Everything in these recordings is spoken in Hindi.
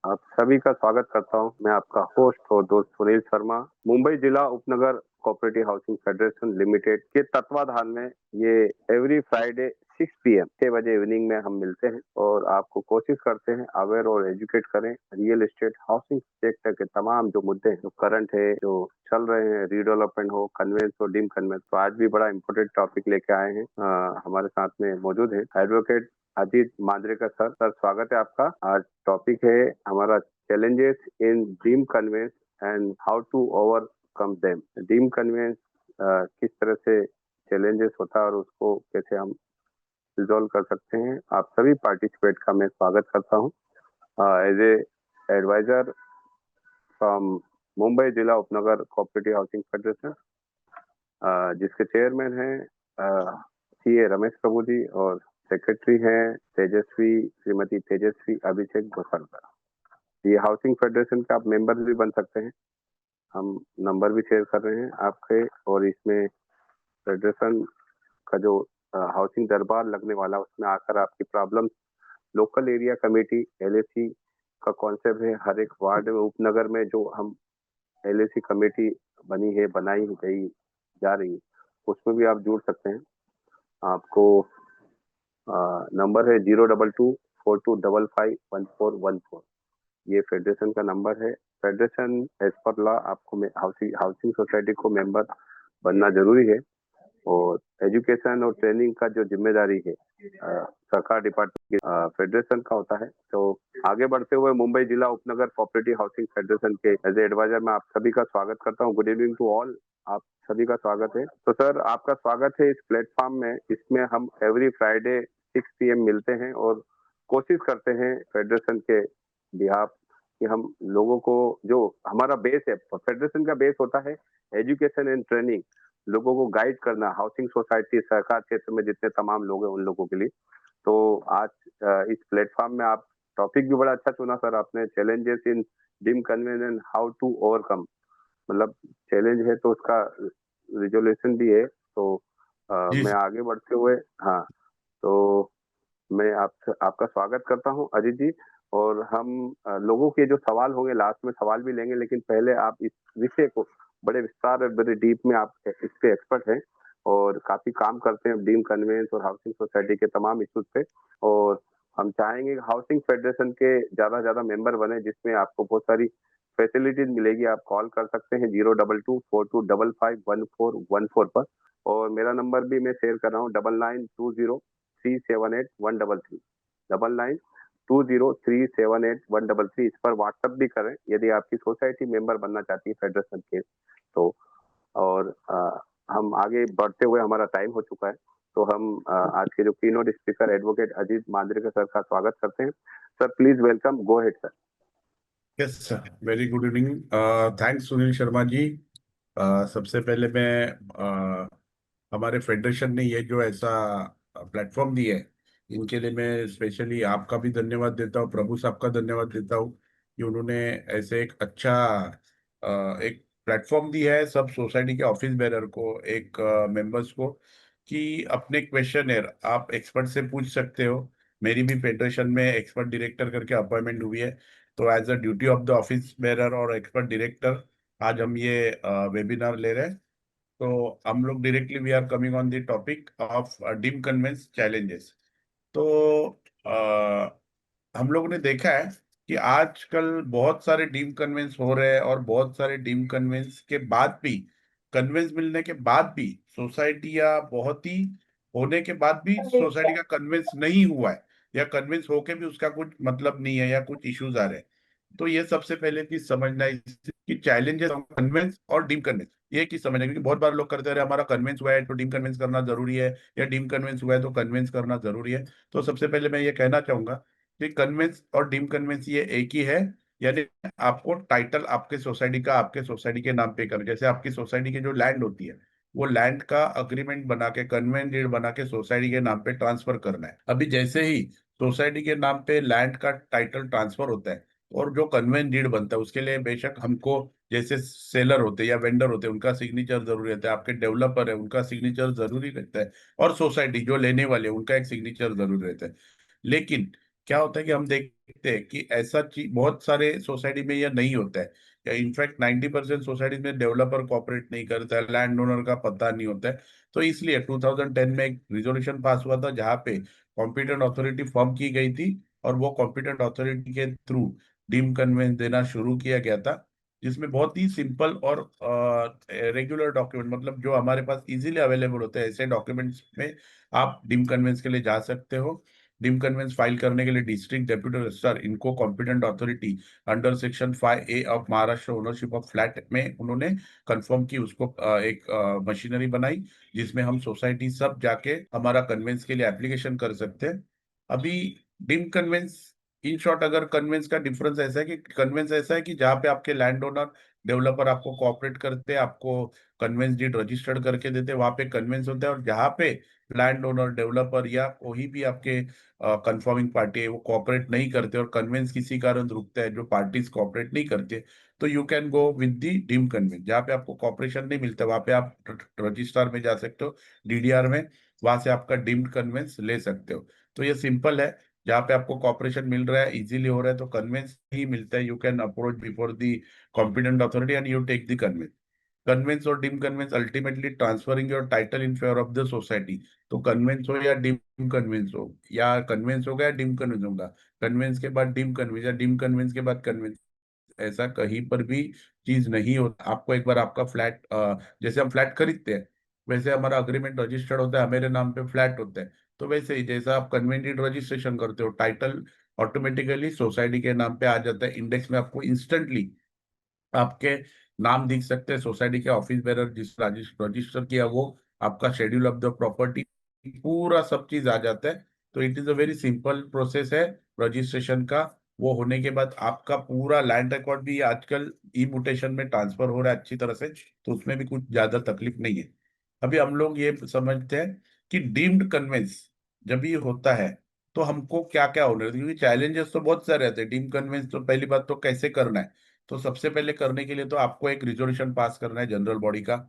आप सभी का स्वागत करता हूं। मैं आपका होस्ट और दोस्त Sunil Sharma, Mumbai Jilla Upnagar cooperative housing federation limited के तत्वाधान में ये एवरी फ्राइडे 6 पीएम 6 बजे इवनिंग में हम मिलते हैं और आपको कोशिश करते हैं अवेयर और एजुकेट करें रियल एस्टेट हाउसिंग सेक्टर के तमाम जो मुद्दे हैं, जो करंट है, जो चल रहे हैं, रीडेवलपमेंट हो, कन्वेंस हो, डीम कन्वेंस। तो आज भी बड़ा इंपॉर्टेंट टॉपिक लेके आए हैं। हमारे साथ में मौजूद है advocate Ajit Mandrekar sir. Sir स्वागत है आपका। आज टॉपिक है हमारा चैलेंजेस इन ड्रीम conveyance and how to overcome them. ड्रीम कन्वेंस किस तरह से चैलेंजेस होता है और उसको कैसे हम रिजॉल्व कर सकते हैं। आप सभी पार्टिसिपेट का मैं स्वागत करता हूं as a advisor from Mumbai Jilla Upnagar cooperative housing federation, जिसके चेयरमैन हैं सीए रमेश प्रभु जी और सेक्रेटरी हैं श्रीमती तेजस्वी अभिषेक गोसालकर। ये हाउसिंग फेडरेशन के आप मेंबर भी बन सकते हैं। हम नंबर भी शेयर कर रहे हैं आपके, और इसमें फेडरेशन का जो हाउसिंग दरबार लगने वाला, उसमें आकर आपकी problem local area committee LAC का कॉन्सेप्ट है। हर एक वार्ड में, उपनगर में जो हम एलएसी कमेटी बनाई गई जा रही है, उसमें भी आप जुड़ सकते हैं। आपको नंबर है 02242551414। ये फेडरेशन का नंबर है। फेडरेशन एज पर लॉ आपको हाउसिंग सोसाइटी को मेंबर बनना जरूरी है, और एजुकेशन और ट्रेनिंग का जो जिम्मेदारी है सरकार डिपार्टमेंट की फेडरेशन का होता है। तो आगे बढ़ते हुए Mumbai Jilla Upnagar cooperative housing federation के एज ए एडवाइजर मैं आप सभी का स्वागत करता हूं। Good evening to all. आप सभी का स्वागत है। तो सर आपका स्वागत है इस प्लेटफॉर्म में। इसमें हम एवरी फ्राइडे 6 पीएम मिलते हैं और कोशिश करते हैं फेडरेशन के बिहाफ कि हम लोगों को, जो हमारा बेस है, फेडरेशन का बेस होता है एजुकेशन एंड ट्रेनिंग, लोगों को गाइड करना, हाउसिंग सोसाइटी सरकार क्षेत्र में जितने तमाम लोग हैं उन लोगों के लिए। तो आज इस प्लेटफॉर्म में आप टॉपिक भी बड़ा अच्छा चुना सर आपने, challenges in deem conveyance and how to overcome. मतलब चैलेंज है तो उसका रिजोल्यूशन भी है। तो जी मैं आगे बढ़ते हुए, हाँ, तो मैं आपका स्वागत करता हूं अजीत जी। और हम लोगों के जो सवाल होंगे, लास्ट में सवाल भी लेंगे, लेकिन पहले आप इस विषय को बड़े विस्तार और बड़े डीप में आप इसके एक्सपर्ट हैं और काफी काम करते हैं डीम कन्वेंस और हाउसिंग सोसाइटी के तमाम इश्यूज पे। और हम चाहेंगे कि हाउसिंग फेडरेशन के ज्यादा से ज्यादा मेंबर बने, जिसमें आपको बहुत सारी फैसिलिटीज मिलेगी। आप कॉल कर सकते हैं 02242551414 पर, और मेरा नंबर भी मैं शेयर कर रहा हूँ 9920378133 9920378133। इस पर व्हाट्सएप भी करें यदि आपकी सोसाइटी मेंबर बनना चाहती है फेडरेशन के। तो और हम आगे बढ़ते हुए, हमारा टाइम हो चुका है, तो हम आज के जो keynote speaker advocate Ajit Mandrekar sir का स्वागत करते हैं। Sir please welcome, go ahead sir. Yes sir, very good evening. Thanks Sunil Sharma ji. सबसे पहले मैं हमारे फेडरेशन ने ये जो ऐसा प्लेटफॉर्म दिया है, इनके लिए मैं स्पेशली आपका भी धन्यवाद देता हूँ, प्रभु साहब का धन्यवाद देता हूँ कि उन्होंने ऐसे एक अच्छा एक प्लेटफॉर्म दिया है सब सोसाइटी के ऑफिस बेरर को, एक मेंबर्स को, कि अपने क्वेश्चन है आप एक्सपर्ट से पूछ सकते हो। मेरी भी फेडरेशन में एक्सपर्ट डायरेक्टर करके अपॉइंटमेंट हुई है, तो as a duty of the office bearer और एक्सपर्ट डायरेक्टर आज हम ये वेबिनार ले रहे हैं। तो हम लोग directly we are coming on the topic of deem conveyance challenges. तो हम लोगों ने देखा है कि आजकल बहुत सारे डीम कन्वेंस हो रहे हैं, और बहुत सारे डीम कन्वेंस के बाद भी, कन्वेंस मिलने के बाद भी, सोसाइटी या बहुत ही होने के बाद भी सोसाइटी का कन्वेंस नहीं हुआ है, या कन्विंस होके भी उसका कुछ मतलब नहीं है या कुछ इश्यूज आ रहे हैं। तो ये सबसे पहले चीज समझना है कि चैलेंजेस कन्विंस और डीम कन्विंस, ये चीज समझना है, क्योंकि बहुत बार लोग करते रहे हमारा कन्विंस हुआ है तो डीम कन्विंस करना जरूरी है, या डीम कन्विंस हुआ है तो कन्विंस करना जरूरी है। तो सबसे पहले मैं ये कहना चाहूंगा कि कन्विंस और डीम कन्विंस ये एक ही है। यानी आपको टाइटल आपके सोसाइटी का आपके सोसाइटी के नाम पे कर, जैसे आपकी सोसाइटी की जो लैंड होती है, वो लैंड का अग्रीमेंट बना के, कन्वेंट डीड बना के सोसाइटी के नाम पे ट्रांसफर करना है। अभी जैसे ही सोसाइटी के नाम पे लैंड का टाइटल ट्रांसफर होता है और जो कन्वेंट डीड बनता है, उसके लिए बेशक हमको, जैसे सेलर होते हैं या वेंडर होते हैं, उनका सिग्नेचर जरूरी रहता है, आपके डेवलपर है उनका सिग्नेचर जरूरी रहता है, और सोसाइटी जो लेने वाले हैं उनका एक सिग्नेचर जरूरी रहता है। लेकिन क्या होता है कि हम देखते हैं कि ऐसा चीज बहुत सारे सोसाइटी में यह नहीं होता है, या इनफैक्ट 90% सोसाइटी में डेवलपर कॉपरेट नहीं करता है, लैंड ओनर का पता नहीं होता है। तो इसलिए 2010 में एक रिजोल्यूशन पास हुआ था जहाँ पे कॉम्पिटेंट अथॉरिटी फॉर्म की गई थी, और वो कॉम्पिटेंट अथॉरिटी के थ्रू डीम कन्वेंस देना शुरू किया गया था, जिसमें बहुत ही सिंपल और रेगुलर डॉक्यूमेंट, मतलब जो हमारे पास इजीली अवेलेबल होते हैं, ऐसे डॉक्यूमेंट्स में आप डीम कन्वेंस के लिए जा सकते हो। डीम कन्वेंस फाइल करने के लिए डिस्ट्रिक्ट डेप्यूटी रजिस्ट्रार, इनको competent authority under section 5A of Maharashtra ownership of flat में उन्होंने कंफर्म की, उसको एक मशीनरी बनाई जिसमें हम सोसाइटी सब जाके हमारा कन्वेंस के लिए एप्लीकेशन कर सकते हैं। अभी डीम कन्वेंस, इन शॉर्ट, अगर कन्वेंस का डिफरेंस ऐसा है कि कन्वेंस ऐसा है कि जहाँ पे आपके लैंड ओनर डेवलपर आपको कोऑपरेट करते हैं, आपको कन्वेंस डीड रजिस्टर्ड करके देते हैं, वहां पे कन्वेंस होता है। और जहाँ पे लैंड ओनर डेवलपर या कोई भी आपके कंफर्मिंग पार्टी है वो कोऑपरेट नहीं करते और कन्वेंस किसी कारण रुकता है, जो पार्टीज कोऑपरेट नहीं करते, तो you can go with the deem conveyance. जहाँ पे आपको कॉपरेशन नहीं मिलता वहां पे आप रजिस्ट्रार में जा सकते हो, डीडीआर में, वहां से आपका डीम्ड कन्वेंस ले सकते हो। तो ये सिंपल है, जहाँ पे आपको कॉपरेशन मिल रहा है, इजीली हो रहा है, तो कन्वेंस ही मिलता है। You can approach before the competent authority and you take the conveyance. Conveyance और deemed conveyance ultimately transferring your title in favour of the society. तो कन्वेंस हो या डीम कन्वेंस हो, या कन्वेंस होगा या डीम कन्वेंस होगा, कन्वेंस के बाद डीम कन्वेंस या डीम कन्वेंस के बाद कन्वेंस, ऐसा कहीं पर भी चीज नहीं होता। आपको एक बार आपका फ्लैट, जैसे हम फ्लैट खरीदते हैं वैसे हमारा अग्रीमेंट रजिस्टर्ड होता है, मेरे नाम पे फ्लैट होता है, तो वैसे ही जैसा आप कन्वेंटेड रजिस्ट्रेशन करते हो, टाइटल ऑटोमेटिकली सोसाइटी के नाम पे आ जाता है, इंडेक्स में आपको इंस्टेंटली आपके नाम दिख सकते हैं, सोसाइटी के ऑफिस बेरर जिस रजिस्टर किया वो, आपका शेड्यूल ऑफ द प्रॉपर्टी, पूरा सब चीज आ जाता है। तो it is a very simple process है रजिस्ट्रेशन का। वो होने के बाद आपका पूरा लैंड रिकॉर्ड भी आजकल ई म्यूटेशन में ट्रांसफर हो रहा है अच्छी तरह से, तो उसमें भी कुछ ज्यादा तकलीफ नहीं है। अभी हम लोग ये समझते हैं कि डीम्ड कन्वेंस जब ये होता है तो हमको क्या क्या होना है, क्योंकि चैलेंजेस तो बहुत सारे रहते हैं। डीम कन्वेंस तो पहली बात तो कैसे करना है, तो सबसे पहले करने के लिए तो आपको एक रिजोल्यूशन पास करना है जनरल बॉडी का,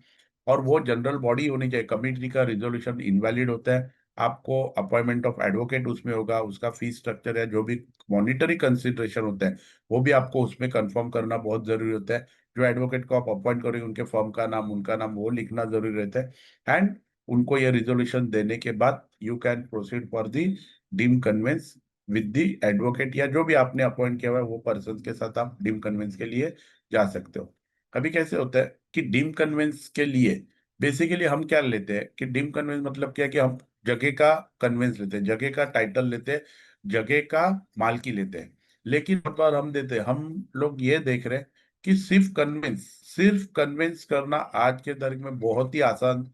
और वो जनरल बॉडी होनी चाहिए। कमिटी का रिजोल्यूशन इनवैलिड होता है। आपको अपॉइंटमेंट ऑफ एडवोकेट उसमें होगा, उसका फीस स्ट्रक्चर है, जो भी मॉनिटरी कंसिडरेशन होता है वो भी आपको उसमें कंफर्म करना बहुत जरूरी होता है। जो एडवोकेट को आप अपॉइंट करेंगे उनके फर्म का नाम, उनका नाम वो लिखना जरूरी रहता है। एंड उनको ये रिजोल्यूशन देने के बाद you can proceed for the deem conveyance with the advocate, या जो भी आपने अपॉइंट किया हुआ है वो पर्सन के साथ आप डीम कन्वेंस के लिए जा सकते हो। अभी कैसे होता है कि डीम कन्वेंस के लिए बेसिकली हम क्या लेते हैं कि डीम कन्वेंस मतलब क्या है कि हम जगह का कन्वेंस लेते हैं, जगह का टाइटल लेते हैं, जगह का मालकी लेते हैं। लेकिन बहुत बार हम देते हैं, हम लोग ये देख रहे हैं कि सिर्फ कन्वेंस करना आज के तारीख में बहुत ही आसान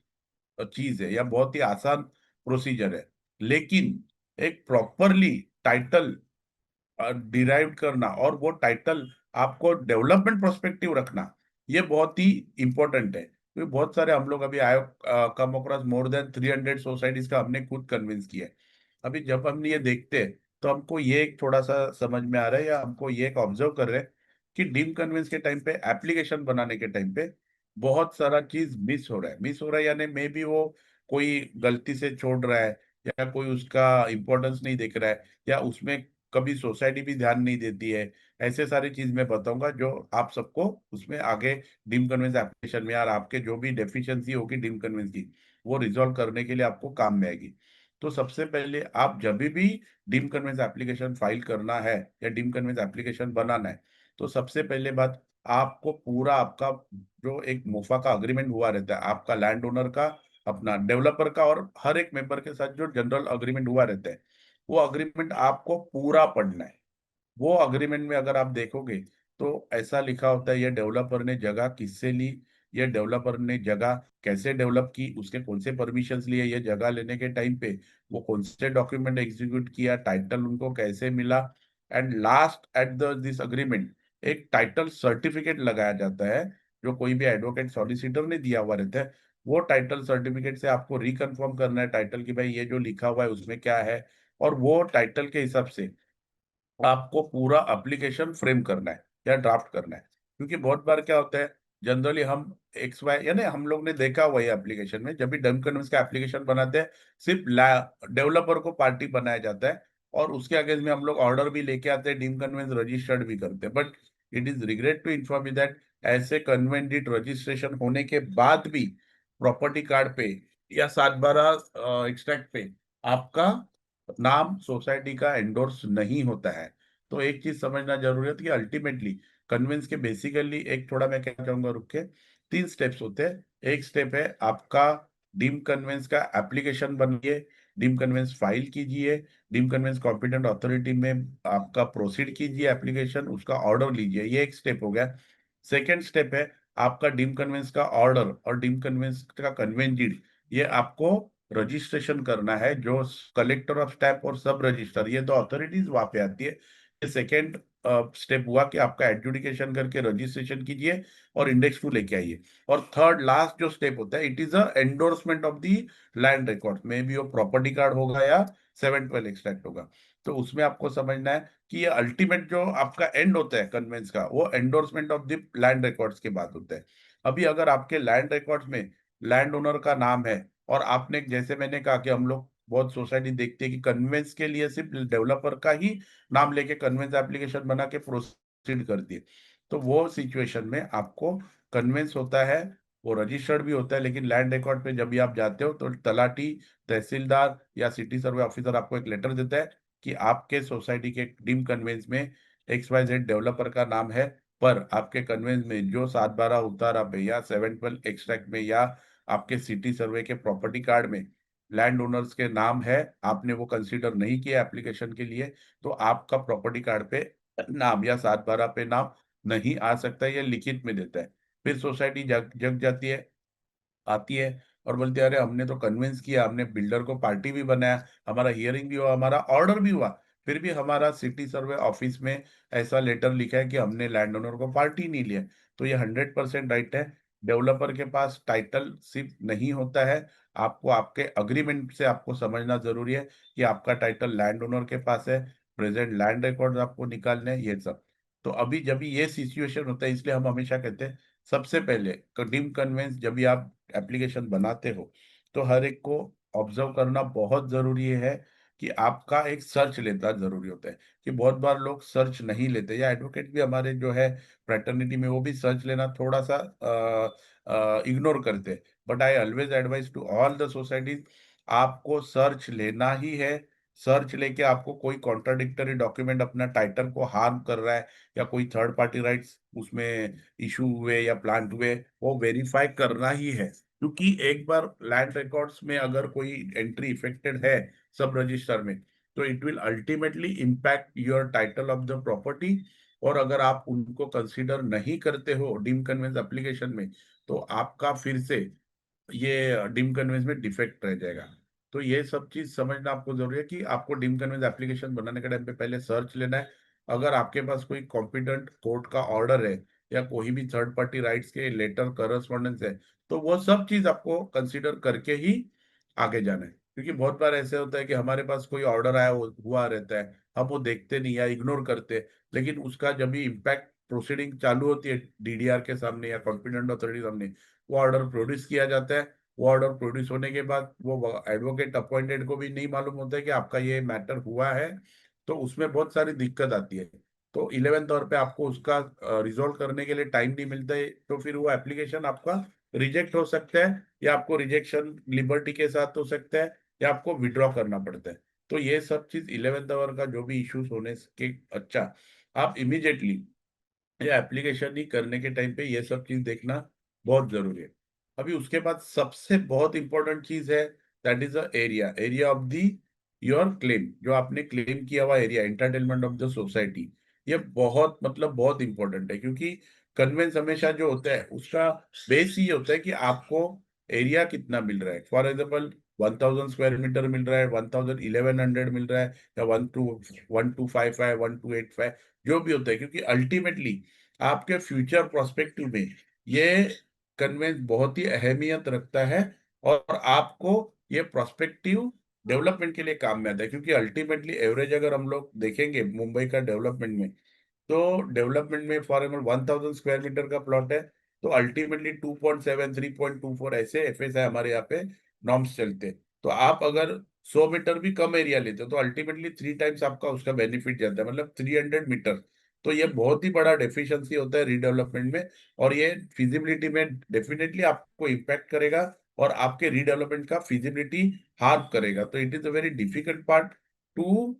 चीज है या बहुत ही आसान प्रोसीजर है। लेकिन एक प्रॉपरली टाइटल डिराइव करना और वो टाइटल आपको डेवलपमेंट पर्सपेक्टिव रखना, ये बहुत ही इंपॉर्टेंट है। क्योंकि बहुत सारे हम लोग अभी आयो come across more than 300 societies का हमने खुद कन्विंस किया है। अभी जब हम ये देखते हैं तो हमको ये एक थोड़ा सा समझ में आ रहा है, या हमको ये एक ऑब्जर्व कर रहे हैं कि डीम कन्विंस के टाइम पे, एप्लीकेशन बनाने के टाइम पे बहुत सारा चीज मिस हो रहा है, यानी मे बी वो कोई गलती से छोड़ रहा है, या कोई उसका इंपॉर्टेंस नहीं देख रहा है, या उसमें कभी सोसाइटी भी ध्यान नहीं देती है। ऐसे सारी चीज मैं बताऊंगा जो आप सबको उसमें आगे डीम कन्वेंस एप्लीकेशन में, यार आपके जो भी डेफिशिएंसी होगी डीम कन्वेंस की, वो रिजॉल्व करने के लिए आपको काम में आएगी। तो सबसे पहले आप जब भी डीम कन्वेंस एप्लीकेशन फाइल करना है या डीम कन्वेंस एप्लीकेशन बनाना है, तो सबसे पहले बात, आपको पूरा आपका जो एक मुफा का अग्रीमेंट हुआ रहता है, आपका लैंड ओनर का, अपना डेवलपर का, और हर एक मेंबर के साथ जो जनरल अग्रीमेंट हुआ रहता है, वो अग्रीमेंट आपको पूरा पढ़ना है। वो अग्रीमेंट में अगर आप देखोगे तो ऐसा लिखा होता है, ये डेवलपर ने जगह किससे ली, ये डेवलपर ने जगह कैसे डेवलप की, उसके कौन से परमिशंस लिए, ये जगह लेने के टाइम पे वो कौन से डॉक्यूमेंट एग्जीक्यूट किया, टाइटल उनको कैसे मिला। And last at the this agreement एक टाइटल सर्टिफिकेट लगाया जाता है, जो कोई भी एडवोकेट सॉलिसिटर ने दिया हुआ रहता है। वो टाइटल सर्टिफिकेट से आपको रिकन्फर्म करना है टाइटल की, भाई ये जो लिखा हुआ है उसमें क्या है, और वो टाइटल के हिसाब से आपको पूरा एप्लीकेशन फ्रेम करना है या ड्राफ्ट करना है। क्योंकि बहुत बार क्या होता है, जनरली हम एक्स वाई, यानी हम लोग ने देखा हुआ है एप्लीकेशन में, जब भी डम कन्वेंस का एप्लीकेशन बनाते हैं सिर्फ डेवलपर को पार्टी बनाया जाता है, और उसके अगेंस्ट में हम लोग ऑर्डर भी लेके आते हैं, डीम कन्वेंस रजिस्टर्ड भी करते हैं। But it is regret to inform you that ऐसे कन्वेंटेड रजिस्ट्रेशन होने के बाद भी प्रॉपर्टी कार्ड पे या 7/12 एक्सट्रैक्ट पे आपका नाम सोसाइटी का एंडोर्स नहीं होता है। तो एक चीज समझना जरूरी है कि अल्टीमेटली कन्वेंस के बेसिकली एक थोड़ा मैं क्या चाहूंगा रुक के, 3 स्टेप्स होते हैं। एक स्टेप है आपका डीम कन्वेंस का एप्लीकेशन बनाइए, डीम कन्वेंस फाइल कीजिए, डीम कन्वेंस कॉम्पिटेंट अथॉरिटी में आपका प्रोसीड कीजिए एप्लीकेशन, उसका ऑर्डर लीजिए, ये एक स्टेप हो गया। सेकेंड स्टेप है आपका डीम कन्वेंस का ऑर्डर और डीम कन्वेंस का कन्वेंटेड, ये आपको रजिस्ट्रेशन करना है। जो कलेक्टर ऑफ स्टैम्प और सब रजिस्टर, ये दो अथॉरिटीज वहां पे आती है। ये सेकेंड स्टेप हुआ कि आपका एडजुडिकेशन करके रजिस्ट्रेशन कीजिए और इंडेक्स टू लेके आइए। और थर्ड लास्ट जो स्टेप होता है, it is a endorsement of the land record, में भी वो प्रॉपर्टी कार्ड होगा या 7/12 एक्सट्रैक्ट होगा। तो उसमें आपको समझना है कि ये अल्टीमेट जो आपका एंड होता है कन्वेंस का, वो endorsement of the land records के बाद होता है। अभी अगर आपके लैंड रिकॉर्ड्स में लैंड ओनर का नाम है और आपने, जैसे मैंने कहा कि हम लोग बहुत सोसाइटी देखते हैं कि कन्वेंस के लिए सिर्फ डेवलपर का ही नाम लेके कन्वेंस एप्लीकेशन बना के प्रोसीड कर दिए, तो वो सिचुएशन में आपको कन्वेंस होता है, वो रजिस्टर्ड भी होता है, लेकिन लैंड रिकॉर्ड पे जब भी आप जाते हो तो तलाटी, तहसीलदार या सिटी सर्वे ऑफिसर आपको एक लेटर देता है कि आपके सोसाइटी के डीम कन्वेंस में XYZ डेवलपर का नाम है, पर आपके कन्वेंस में जो 7/12 उतारा पे या 7/12 एक्सट्रैक्ट में या आपके सिटी सर्वे के प्रॉपर्टी कार्ड में लैंड ओनर्स के नाम है, आपने वो कंसीडर नहीं किया एप्लीकेशन के लिए, तो आपका प्रॉपर्टी कार्ड पे नाम या 7/12 पे नाम नहीं आ सकता, ये लिखित में देता है। फिर सोसाइटी जग जग जाती है, आती है और बोलती है अरे हमने तो कन्विंस किया, हमने बिल्डर को पार्टी भी बनाया, हमारा हियरिंग भी हुआ, हमारा ऑर्डर भी हुआ, फिर भी हमारा सिटी सर्वे ऑफिस में ऐसा लेटर लिखा है कि हमने लैंड ओनर को पार्टी नहीं लिया। तो ये 100% राइट है। डेवलपर के पास टाइटल सिर्फ नहीं होता है, आपको आपके अग्रीमेंट से आपको समझना जरूरी है कि आपका टाइटल लैंड ओनर के पास है, प्रेजेंट लैंड रिकॉर्ड आपको निकालने हैं, ये सब। तो अभी जब ये सिचुएशन होता है, इसलिए हम हमेशा कहते हैं सबसे पहले डीम कन्वेंस जब भी आप एप्लीकेशन बनाते हो तो हर एक को ऑब्जर्व करना बहुत जरूरी है कि आपका एक सर्च लेना जरूरी होता है। कि बहुत बार लोग सर्च नहीं लेते, या एडवोकेट भी हमारे जो है फ्रेटर्निटी में वो भी सर्च लेना थोड़ा सा इग्नोर करते हैं। But I always advise to all the societies, आपको सर्च लेना ही है। सर्च लेके आपको कोई कॉन्ट्राडिक्टरी डॉक्यूमेंट अपना टाइटल को हार्म कर रहा है या कोई थर्ड पार्टी राइट्स उसमें इशू हुए या प्लांट हुए, वो वेरीफाई करना ही है। क्योंकि एक बार लैंड रिकॉर्ड्स में अगर कोई एंट्री इफेक्टेड है सब रजिस्टर में, तो it will ultimately impact your title of the property. और अगर आप उनको कंसीडर नहीं करते हो डीम कन्वेंस एप्लीकेशन में, तो आपका फिर से ये डिम कन्वेंस में डिफेक्ट रह जाएगा। तो ये सब चीज समझना आपको जरूरी है कि आपको डिम कन्वेंस एप्लीकेशन बनाने के टाइम पे पहले सर्च लेना है। अगर आपके पास कोई कॉम्पिटेंट कोर्ट का ऑर्डर है या कोई भी थर्ड पार्टी राइट्स के लेटर करस्पॉन्डेंस है, तो वो सब चीज आपको कंसीडर करके ही आगे जाना है। क्योंकि बहुत बार ऐसे होता है कि हमारे पास कोई ऑर्डर आया हुआ रहता है, हम वो देखते नहीं या इग्नोर करते हैं, लेकिन उसका जब भी इम्पैक्ट प्रोसीडिंग चालू होती है DDR के सामने या कॉम्पिटेंट अथॉरिटी सामने, वो ऑर्डर प्रोड्यूस किया जाता है। वो ऑर्डर प्रोड्यूस होने के बाद वो एडवोकेट अपॉइंटेड को भी नहीं मालूम होता है कि आपका ये मैटर हुआ है, तो उसमें बहुत सारी दिक्कत आती है। तो 11th आवर पे आपको उसका रिजोल्व करने के लिए टाइम नहीं मिलता है, तो फिर वो एप्लीकेशन आपका रिजेक्ट हो सकता है, या आपको रिजेक्शन लिबर्टी के साथ हो सकता है, या आपको विड्रॉ करना पड़ता है। तो ये सब चीज 11th आवर का जो भी इश्यूज होने के, अच्छा, आप इमीडिएटली ये एप्लीकेशन ही करने के टाइम पे ये सब चीज देखना बहुत जरूरी है। अभी उसके बाद सबसे बहुत इंपॉर्टेंट चीज है, that is the area, area of the your claim, जो आपने क्लेम किया हुआ area, entertainment of the society. ये बहुत मतलब बहुत इंपॉर्टेंट है, क्योंकि कन्वेंस हमेशा जो होता है उसका बेस ये होता है कि आपको एरिया कितना मिल रहा है। फॉर एग्जाम्पल 1000 स्क्वायर मीटर मिल रहा है, 1100 मिल रहा है, या 1255, 1285, जो भी होता है, क्योंकि अल्टीमेटली आपके फ्यूचर प्रोस्पेक्टिव में ये कन्वेंस बहुत ही अहमियत रखता है। और आपको ये प्रोस्पेक्टिव डेवलपमेंट के लिए काम में आता है, क्योंकि अल्टीमेटली एवरेज अगर हम लोग देखेंगे मुंबई का डेवलपमेंट में, तो डेवलपमेंट में फॉर एग्जाम्पल 1000 स्क्वायर मीटर का प्लॉट है, तो अल्टीमेटली 2.7, 3.24 ऐसे FSI हमारे यहाँ पे नॉर्म्स चलते हैं। तो आप अगर 100 मीटर भी कम एरिया लेते हो तो अल्टीमेटली 3 टाइम्स आपका उसका बेनिफिट जाता है, मतलब 300 मीटर। तो ये बहुत ही बड़ा डेफिशिएंसी होता है रीडेवलपमेंट में, और ये फिजिबिलिटी में डेफिनेटली आपको इम्पैक्ट करेगा और आपके रीडेवलपमेंट का फिजिबिलिटी हार्म करेगा। तो it is a very difficult part to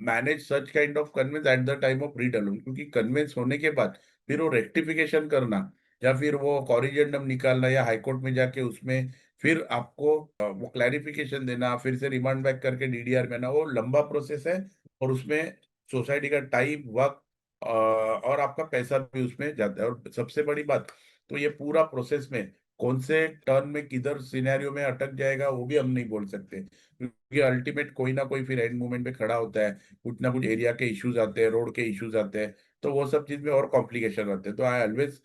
manage such kind of conveyance at the time of redevelopment, क्योंकि कन्वेंस होने के बाद फिर वो रेक्टिफिकेशन करना या फिर वो कॉरिजेंडम निकालना या हाईकोर्ट में जाके उसमें फिर आपको वो क्लैरिफिकेशन देना, फिर से रिमांड बैक करके डीडीआर में ना, वो लंबा प्रोसेस है। और उसमें सोसाइटी का टाइम, वक्त और आपका पैसा भी उसमें जाता है। और सबसे बड़ी बात, तो ये पूरा प्रोसेस में कौन से टर्न में किधर सिनेरियो में अटक जाएगा वो भी हम नहीं बोल सकते, क्योंकि अल्टीमेट कोई ना कोई फिर एंड मोमेंट पे खड़ा होता है, कुछ ना कुछ एरिया के इश्यूज आते हैं, रोड के इश्यूज आते हैं, तो वो सब चीज में और कॉम्प्लिकेशन आते हैं। तो I always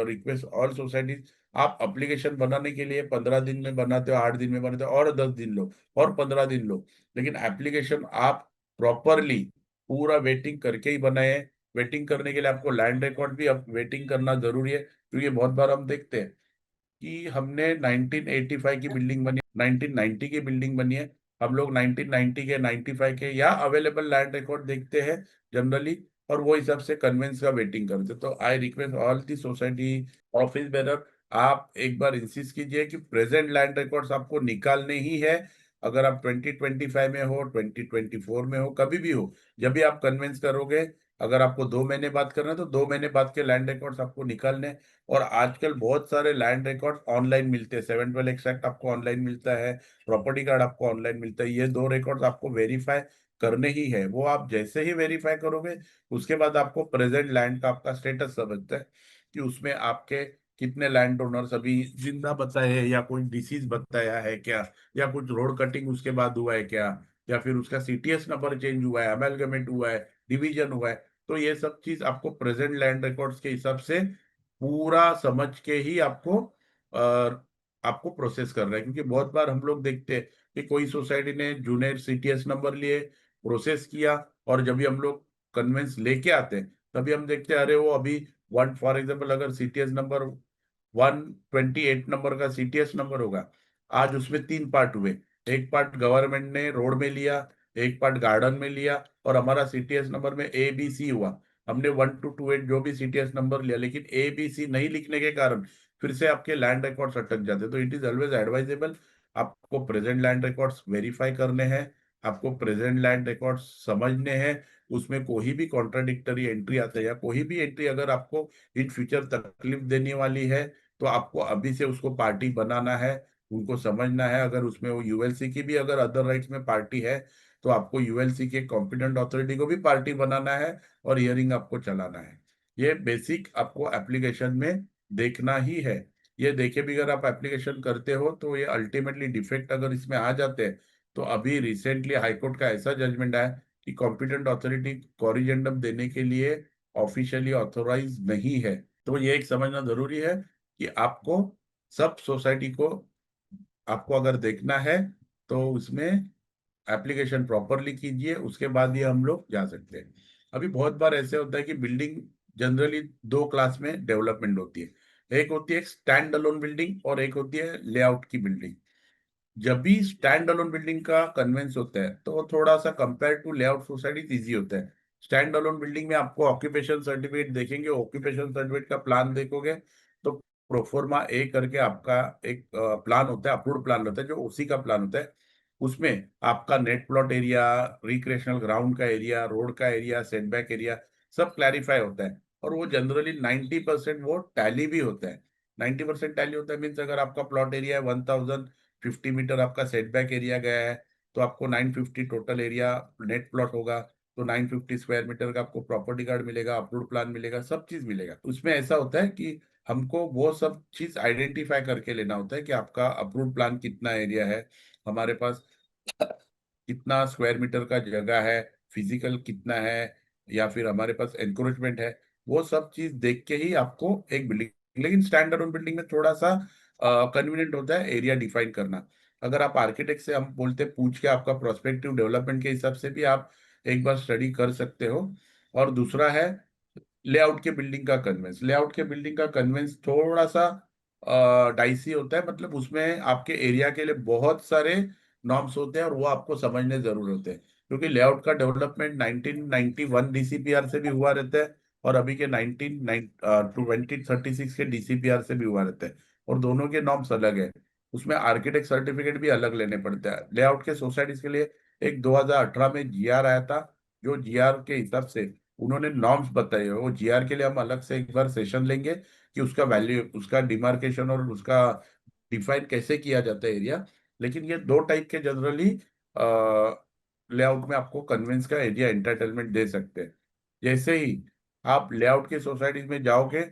request all societies, आप एप्लीकेशन बनाने के लिए 15 दिन में बनाते हो, 8 दिन में बनाते हो, और 10 दिन लो और 15 दिन लो, लेकिन एप्लीकेशन आप प्रॉपरली पूरा वेटिंग करके ही बनाए। वेटिंग करने के लिए आपको लैंड रिकॉर्ड भी अब वेटिंग करना जरूरी है, क्योंकि बहुत बार हम देखते हैं कि हमने 1985 की बिल्डिंग बनी, 1990 की बिल्डिंग बनी है, हम लोग 1990 के, 95 के या अवेलेबल लैंड रिकॉर्ड देखते हैं जनरली, और वो हिसाब से कन्वेंस का वेटिंग करते हैं। तो I request all the society office bearer, आप एक बार इंसिस्ट कीजिए कि प्रेजेंट लैंड रिकॉर्ड्स आपको निकालने ही है। अगर आप 2025 में हो, 2024 में हो, कभी भी हो, जब भी आप कन्वेंस करोगे, अगर आपको 2 महीने बाद करना है तो 2 महीने बाद के लैंड रिकॉर्ड्स आपको निकालने हैं। और आजकल बहुत सारे लैंड रिकॉर्ड ऑनलाइन मिलते हैं, 712 एक्सट्रैक्ट आपको ऑनलाइन मिलता है, प्रॉपर्टी कार्ड आपको ऑनलाइन मिलता है, ये 2 रिकॉर्ड्स आपको वेरीफाई करने ही है। वो आप जैसे ही वेरीफाई करोगे, उसके बाद आपको प्रेजेंट लैंड का आपका स्टेटस समझता है कि उसमें आपके कितने लैंड ओनर्स अभी जिंदा बताए हैं, या कोई डिसीज बताया है क्या, या कुछ रोड कटिंग उसके बाद हुआ है क्या, या फिर उसका सीटीएस नंबर चेंज हुआ है, अमेलगमेंट हुआ है, डिवीजन हुआ है। तो ये सब चीज आपको प्रेजेंट लैंड रिकॉर्ड्स के हिसाब से पूरा समझ के ही आपको प्रोसेस करना है। क्योंकि बहुत बार हम लोग देखते हैं कि कोई सोसाइटी ने जूनियर सीटीएस नंबर लिए, प्रोसेस किया, और जब भी हम लोग कन्वेंस लेके आते हैं तभी हम देखते हैं अरे वो अभी वन फॉर एग्जाम्पल अगर सीटीएस नंबर 128 नंबर का सीटीएस नंबर होगा, आज उसमें 3 पार्ट हुए। एक पार्ट गवर्नमेंट ने रोड में लिया, एक पार्ट गार्डन में लिया, और हमारा सीटीएस नंबर में ए बी सी हुआ। हमने 1 to 28 जो भी सीटीएस नंबर लिया, लेकिन ए बी सी नहीं लिखने के कारण फिर से आपके लैंड रिकॉर्ड्स अटक जाते हैं। तो इट इज ऑलवेज एडवाइजेबल, आपको प्रेजेंट लैंड रिकॉर्ड्स वेरीफाई करने हैं, आपको प्रेजेंट लैंड रिकॉर्ड्स समझने हैं। उसमें कोई भी कॉन्ट्राडिक्टरी एंट्री आता है, या कोई भी एंट्री अगर आपको इन फ्यूचर तकलीफ देने वाली है, तो आपको अभी से उसको पार्टी बनाना है, उनको समझना है। अगर उसमें वो यूएलसी की भी अगर अदर राइट्स में पार्टी है, तो आपको यूएलसी के कॉम्पिटेंट अथॉरिटी को भी पार्टी बनाना है और हियरिंग आपको चलाना है। ये बेसिक आपको एप्लीकेशन में देखना ही है। ये देखे भी अगर आप एप्लीकेशन करते हो तो ये अल्टीमेटली डिफेक्ट अगर इसमें आ जाते हैं, तो अभी रिसेंटली हाईकोर्ट का ऐसा जजमेंट आया कि कॉम्पिटेंट अथॉरिटी कॉरिजेंडम देने के लिए ऑफिशियली ऑथोराइज नहीं है। तो ये एक समझना जरूरी है कि आपको सब सोसाइटी को आपको अगर देखना है तो उसमें एप्लीकेशन प्रॉपरली कीजिए, उसके बाद ये हम लोग जा सकते हैं। अभी बहुत बार ऐसे होता है कि बिल्डिंग जनरली 2 क्लास में डेवलपमेंट होती है, एक होती है स्टैंड अलोन बिल्डिंग और एक होती है लेआउट की बिल्डिंग। जब भी स्टैंड अलोन बिल्डिंग का कन्वेंस होता है तो वो थोड़ा सा compare to layout society easy होता है। स्टैंड अलोन बिल्डिंग में आपको ऑक्यूपेशन सर्टिफिकेट देखेंगे, ऑक्यूपेशन सर्टिफिकेट का प्लान देखोगे तो प्रोफोर्मा ए करके आपका एक प्लान होता है, अप्रूव्ड प्लान होता है, जो उसी का प्लान होता है। उसमें आपका net plot area, recreational ground का एरिया, रोड का एरिया, सेटबैक एरिया सब क्लैरिफाई होता है। और वो जनरली 90% वो टैली भी होता है। 90% टैली होता है मीन्स अगर आपका प्लॉट एरिया है 1050 मीटर, आपका सेटबैक एरिया गया है, तो आपको 950 टोटल एरिया नेट प्लॉट होगा। तो 950 स्क्वायर मीटर का आपको प्रॉपर्टी कार्ड मिलेगा, अप्रूव्ड प्लान मिलेगा, सब चीज मिलेगा। उसमें ऐसा होता है कि हमको वो सब चीज आइडेंटिफाई करके लेना होता है कि आपका अप्रूव्ड प्लान कितना एरिया है, हमारे पास कितना स्क्वायर मीटर का जगह है, फिजिकल कितना है, या फिर हमारे पास एनक्रोचमेंट है। वो सब चीज देख के ही आपको एक बिल्डिंग, लेकिन स्टैंड अलोन बिल्डिंग में थोड़ा सा कन्वीनियंट होता है एरिया डिफाइन करना। अगर आप आर्किटेक्ट से हम बोलते पूछ के आपका प्रोस्पेक्टिव डेवलपमेंट के हिसाब से भी आप एक बार स्टडी कर सकते हो। और दूसरा है लेआउट के बिल्डिंग का कन्वेंस। लेआउट के बिल्डिंग का कन्वेंस थोड़ा सा डाइसी होता है, मतलब उसमें आपके एरिया के लिए बहुत सारे नॉर्म्स होते हैं और वो आपको समझने जरूर होते हैं, क्योंकि लेआउट का डेवलपमेंट 1991 डीसीपीआर से भी हुआ रहता है और अभी के 2036 के डीसीपीआर से भी हुआ रहता है, और दोनों के नॉर्म्स अलग है। उसमें आर्किटेक्ट सर्टिफिकेट भी अलग लेने पड़ते हैं लेआउट के सोसाइटीज के लिए। एक 2018 में जीआर आया था, जो जीआर के हिसाब से उन्होंने नॉर्म्स बताए हैं। वो जीआर के लिए हम अलग से एक बार सेशन लेंगे कि उसका वैल्यू, उसका डिमार्केशन और उसका डिफाइन कैसे किया जाता है एरिया। लेकिन ये दो टाइप के जनरली लेआउट में आपको कन्वेंस का एरिया एंटरटेनमेंट दे सकते हैं। जैसे ही आप लेआउट के सोसाइटीज में जाओगे,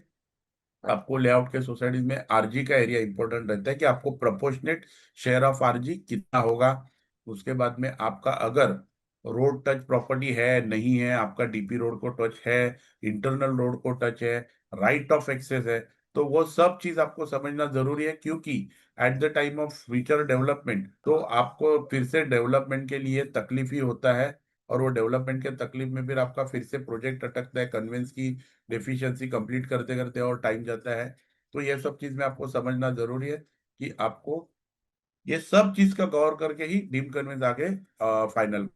आपको लेआउट के सोसाइटीज में आरजी का एरिया इंपॉर्टेंट रहता है कि आपको प्रोपोर्शनेट शेयर ऑफ आरजी कितना होगा। उसके बाद में आपका अगर रोड टच प्रॉपर्टी है नहीं है, आपका डीपी रोड को टच है, इंटरनल रोड को टच है, राइट ऑफ एक्सेस है, तो वो सब चीज आपको समझना जरूरी है, क्योंकि eight the time of future development तो आपको फिर से डेवलपमेंट के लिए तकलीफ ही होता है, और वो डेवलपमेंट के तकलीफ में फिर आपका फिर से प्रोजेक्ट अटकता है, कन्वेंस की डेफिशिएंसी कंप्लीट करते करते और टाइम जाता है। तो ये सब चीज में आपको समझना जरूरी है कि आपको ये सब चीज का गौर करके ही डीम कन्वेंस आगे फाइनल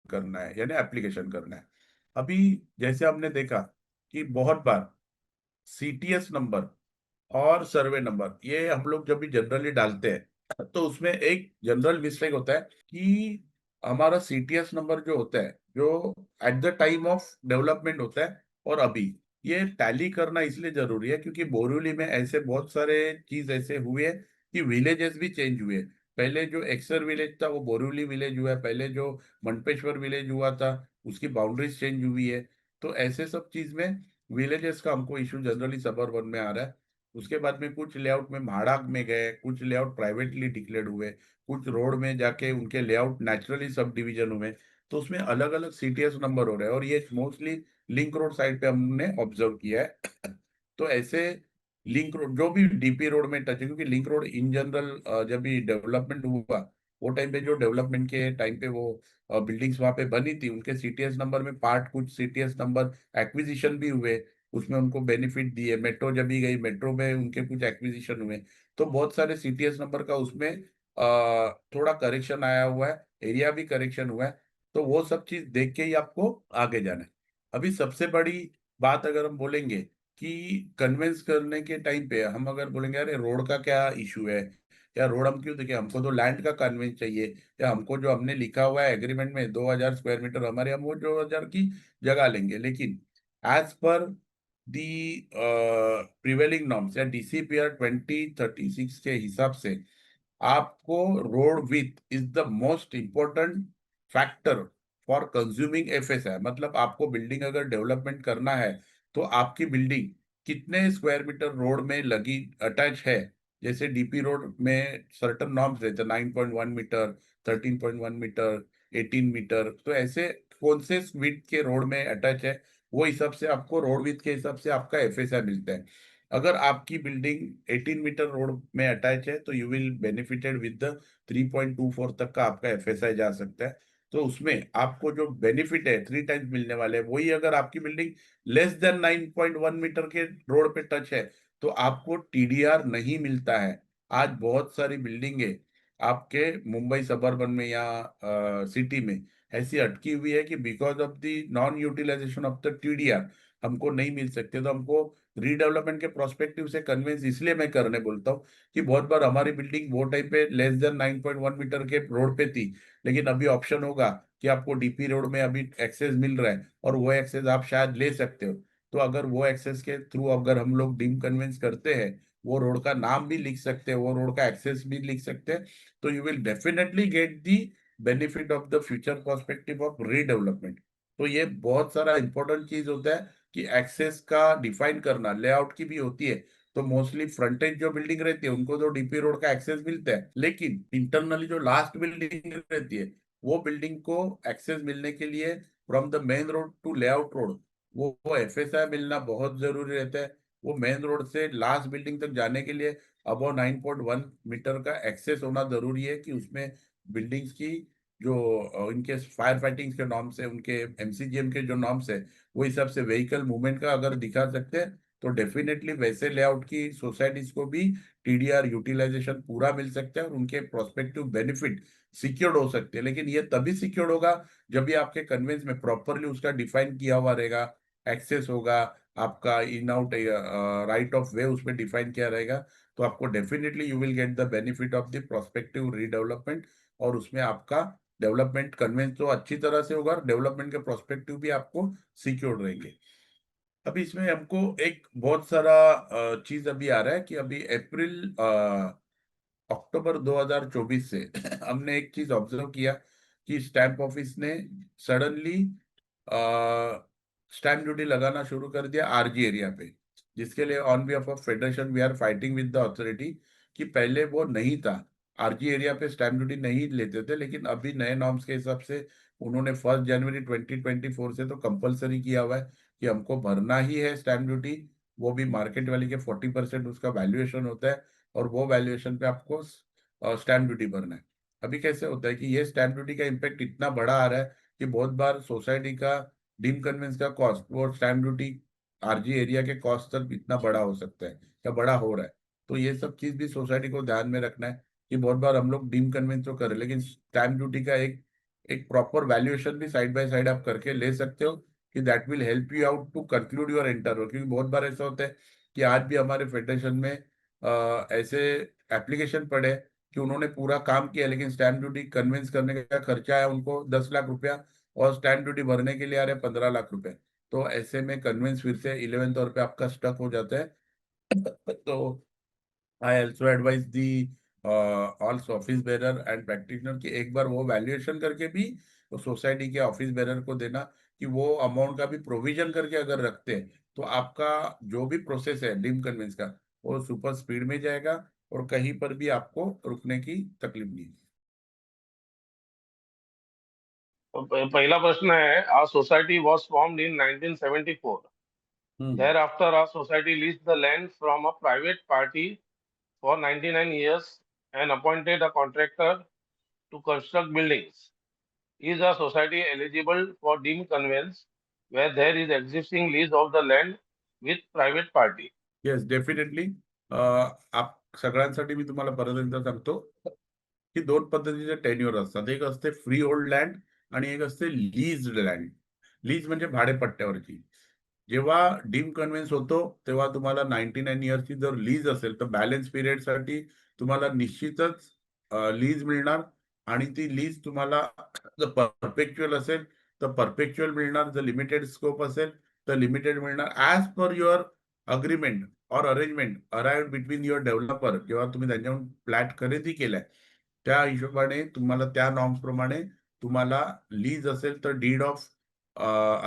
करना है, यानी एप्लीकेशन करना है। अभी जैसे हमने देखा कि बहुत बार सीटीएस नंबर और सर्वे नंबर ये हम लोग जब भी जनरली डालते हैं तो उसमें एक जनरल मिस्टेक होता है कि हमारा सीटीएस नंबर जो होता है, जो eight the time of development होता है और अभी, ये टैली करना इसलिए जरूरी है क्योंकि बोरीवली में ऐसे बहुत सारे चीज ऐसे हुए हैं कि विलेजेस भी चेंज हुए। पहले जो एक्सर विलेज था वो बोरीवली विलेज हुआ है, पहले जो मनपेश्वर विलेज हुआ था उसकी बाउंड्रीज चेंज हुई है। तो ऐसे सब चीज में विलेजेस का हमको इशू जनरली सबअर्बन में आ रहा है। उसके बाद में कुछ लेआउट में भाड़ा में गए, कुछ लेआउट प्राइवेटली डिक्लेयर्ड हुए, कुछ रोड में जाके उनके लेआउट नेचुरली सब डिवीजन हुए, तो उसमें अलग अलग सीटीएस नंबर हो रहे हैं, और ये मोस्टली लिंक रोड साइड पे हमने ऑब्जर्व किया है। तो ऐसे लिंक रोड जो भी डीपी रोड में टच है, क्योंकि लिंक रोड इन जनरल जब भी डेवलपमेंट हुआ वो टाइम पे, जो डेवलपमेंट के टाइम पे वो बिल्डिंग्स वहां पे बनी थी, उनके सीटीएस नंबर में पार्ट कुछ सीटीएस नंबर एक्विजिशन भी हुए, उसमें उनको बेनिफिट दिए। मेट्रो जब भी गई, मेट्रो में उनके कुछ एक्विजिशन हुए, तो बहुत सारे सीटीएस नंबर का उसमें थोड़ा करेक्शन आया हुआ है, एरिया भी करेक्शन हुआ है। तो वो सब चीज देख के ही आपको आगे जाना है। अभी सबसे बड़ी बात अगर हम बोलेंगे कि कन्विंस करने के टाइम पे हम अगर बोलेंगे अरे रोड का क्या इशू है, या रोड हम क्यों देखिए, हमको तो लैंड का कन्विंस चाहिए, या हमको जो हमने लिखा हुआ है एग्रीमेंट में 2000 स्क्वायर मीटर हमारे, हम वो 2000 की जगह लेंगे। लेकिन एज पर दी प्रिवेलिंग नॉर्म्स या डीसीपीआर 2036 के हिसाब से आपको road with is the most important factor for consuming FSI. मतलब आपको बिल्डिंग अगर डेवलपमेंट करना है तो आपकी बिल्डिंग कितने स्क्वायर मीटर रोड में लगी अटैच है। जैसे डीपी रोड में सर्टन नॉर्म्स रहते हैं, 9.1 मीटर, 13.1 मीटर, 18 मीटर, तो ऐसे कौन से विड्थ के रोड में अटैच है, वो हिसाब से आपको रोड विड्थ के हिसाब से आपका एफएसआई मिलता है। अगर आपकी बिल्डिंग 18 मीटर रोड में अटैच है तो you will benefited with the 3.24 तक का आपका एफएसआई जा सकता है। तो उसमें आपको जो बेनिफिट है 3 टाइम्स मिलने वाले हैं, वही अगर आपकी बिल्डिंग लेस देन 9.1 मीटर के रोड पे टच है तो आपको टीडीआर नहीं मिलता है। आज बहुत सारी बिल्डिंगे आपके मुंबई सबर्बन में या सिटी में ऐसी अटकी हुई है कि because of the non utilization of the TDR हमको नहीं मिल सकते। तो हमको रीडेवलपमेंट के प्रोस्पेक्टिव से कन्विंस इसलिए मैं करने बोलता हूँ कि बहुत बार हमारी बिल्डिंग वो टाइम पे लेस देन 9.1 मीटर के रोड पे थी, लेकिन अभी ऑप्शन होगा कि आपको डीपी रोड में अभी एक्सेस मिल रहा है और वो एक्सेस आप शायद ले सकते हो। तो अगर वो एक्सेस के थ्रू अगर हम लोग डीम कन्विंस करते हैं, वो रोड का नाम भी लिख सकते हैं, वो रोड का एक्सेस भी लिख सकते हैं, तो you will definitely get the benefit of the future perspective of redevelopment. तो ये बहुत सारा इंपॉर्टेंट चीज होता है कि एक्सेस का डिफाइन करना, लेआउट की भी होती है। तो मोस्टली फ्रंटेज जो बिल्डिंग रहती है उनको तो डीपी रोड का एक्सेस मिलता है, लेकिन इंटरनली जो लास्ट बिल्डिंग रहती है वो बिल्डिंग को एक्सेस मिलने के लिए from the main road to layout road वो एफएसआई मिलना बहुत जरूरी रहता है। वो मेन रोड से लास्ट बिल्डिंग तक जाने के लिए अबव 9.1 मीटर का एक्सेस होना जरूरी है, कि उसमें बिल्डिंग्स की जो इनके फायर फाइटिंग के नॉर्म्स है, उनके एमसीजीएम के जो नॉर्म्स है, वो हिसाब से व्हीकल मूवमेंट का अगर दिखा सकते हैं तो डेफिनेटली वैसे लेआउट की सोसाइटीज को भी टीडीआर यूटिलाइजेशन पूरा मिल सकता है और उनके प्रोस्पेक्टिव बेनिफिट सिक्योर्ड हो सकती है, लेकिन ये तभी सिक्योर्ड होगा जब भी आपके कन्वेंस में प्रॉपरली उसका डिफाइन किया हुआ रहेगा, एक्सेस होगा, आपका इन आउट राइट ऑफ वे उसमें डिफाइन किया रहेगा, तो आपको definitely you will get the benefit of the prospective redevelopment, और उसमें आपका डेवलपमेंट कन्वेंस तो अच्छी तरह से होगा, डेवलपमेंट के प्रोस्पेक्टिव भी आपको सिक्योर रहेंगे। अभी इसमें हमको एक बहुत सारा चीज अभी आ रहा है कि अभी अक्टूबर 2024 से हमने एक चीज ऑब्जर्व किया कि स्टैंप ऑफिस ने सडनली स्टैंप ड्यूटी लगाना शुरू कर दिया आरजी एरिया पे, जिसके लिए on behalf of federation we are fighting with the authority, कि पहले वो नहीं था, आरजी एरिया पे स्टैंप ड्यूटी नहीं लेते थे, लेकिन अभी नए नॉर्म्स के हिसाब से उन्होंने 1 जनवरी 2024 से तो कंपलसरी किया हुआ है कि हमको भरना ही है स्टैंप ड्यूटी, वो भी मार्केट वैल्यू के 40% उसका वैल्यूएशन होता है, और वो वैल्यूएशन पे आपको स्टैंप ड्यूटी भरना है। अभी कैसे होता है कि ये स्टैंप ड्यूटी का इम्पैक्ट इतना बड़ा आ रहा है कि बहुत बार सोसाइटी का डीम कन्वेंस का कॉस्ट वो स्टैंप ड्यूटी आरजी एरिया के कॉस्ट तक इतना बड़ा हो सकता है या बड़ा हो रहा है। तो ये सब चीज भी सोसाइटी को ध्यान में रखना है कि बहुत बार हम लोग डीम कन्वेंस तो करें, लेकिन स्टैंप ड्यूटी का एक एक प्रॉपर वैल्यूएशन भी साइड बाय साइड आप करके ले सकते हो, कि that will help you out to conclude your enter, क्योंकि बहुत बार ऐसा होता है कि आज भी हमारे फेडरेशन में ऐसे एप्लीकेशन पड़े कि उन्होंने पूरा काम किया, लेकिन स्टैंप ड्यूटी कन्विंस करने का खर्चा है उनको 10 लाख रुपया, और स्टैंप ड्यूटी भरने के लिए आ रहे 15 लाख रुपए। तो ऐसे में कन्विंस फिर से 11th आवर पे आपका स्टक हो जाता है। तो I also advise the all office bearer and practitioner कि एक बार वो वैल्यूएशन करके भी तो सोसाइटी के ऑफिस बेरर को देना, कि वो अमाउंट का भी प्रोविजन करके अगर रखते हैं तो आपका जो भी प्रोसेस है डीम कन्विंस का वो सुपर स्पीड में जाएगा, और कहीं पर भी आपको रुकने की तकलीफ नहीं है। पहला प्रश्न है, our society was formed in 1974. Thereafter, our society leased the land from a private party for 99 years and appointed a contractor to construct buildings. Is our society eligible for deemed conveyance where there is existing lease of the land with private party? Yes definitely, आप सगळ्यांसाठी मी तुम्हाला परत एकदा सांगतो की दोन पद्धतीचे टेन्युअर असतात, एक असते फ्री होल्ड लँड आणि एक असते लीज्ड लँड. लीज म्हणजे भाडेपट्ट्यावरची. जेव्हा डीम कन्व्हेन्स होतो तेव्हा तुम्हाला 99 इयर्सची जर लीज असेल तर बॅलन्स पिरियडसाठी तुम्हाला निश्चितच लीज मिळणार, आणि ती लीज तुम्हाला जर परपेच्युअल असेल तर परपेच्युअल मिळणार, जर लिमिटेड स्कोप असेल तर लिमिटेड मिळणार, ॲज पर युअर अग्रीमेंट और arrangement arrived between your developer, जेव्हा तुम्ही त्यांच्याकडून फ्लॅट खरेदी केलाय त्या हिशोबाने तुम्हाला त्या नॉर्म्स प्रमाणे तुम्हाला लीज असेल तर डीड ऑफ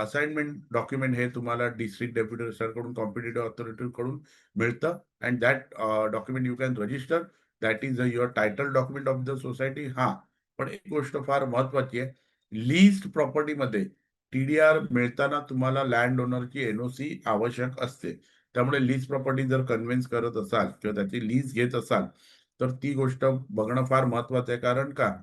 असाइनमेंट डॉक्युमेंट हे तुम्हाला डिस्ट्रिक्ट डेप्युटी रजिस्ट्रारकडून कॉम्पिटिटिव्ह अथॉरिटीकडून मिळतं, and that document you can register, that is your title document of the society. हा, पण एक गोष्ट फार महत्वाची आहे, लीज्ड प्रॉपर्टीमध्ये टीडीआर मिळताना तुम्हाला लँड ओनरची एनओसी आवश्यक असते. त्यामुळे लीज प्रॉपर्टी जर कन्व्हेन्स करत असाल किंवा त्याची लीज घेत असाल तर ती गोष्ट बघणं फार महत्वाचं आहे. कारण का,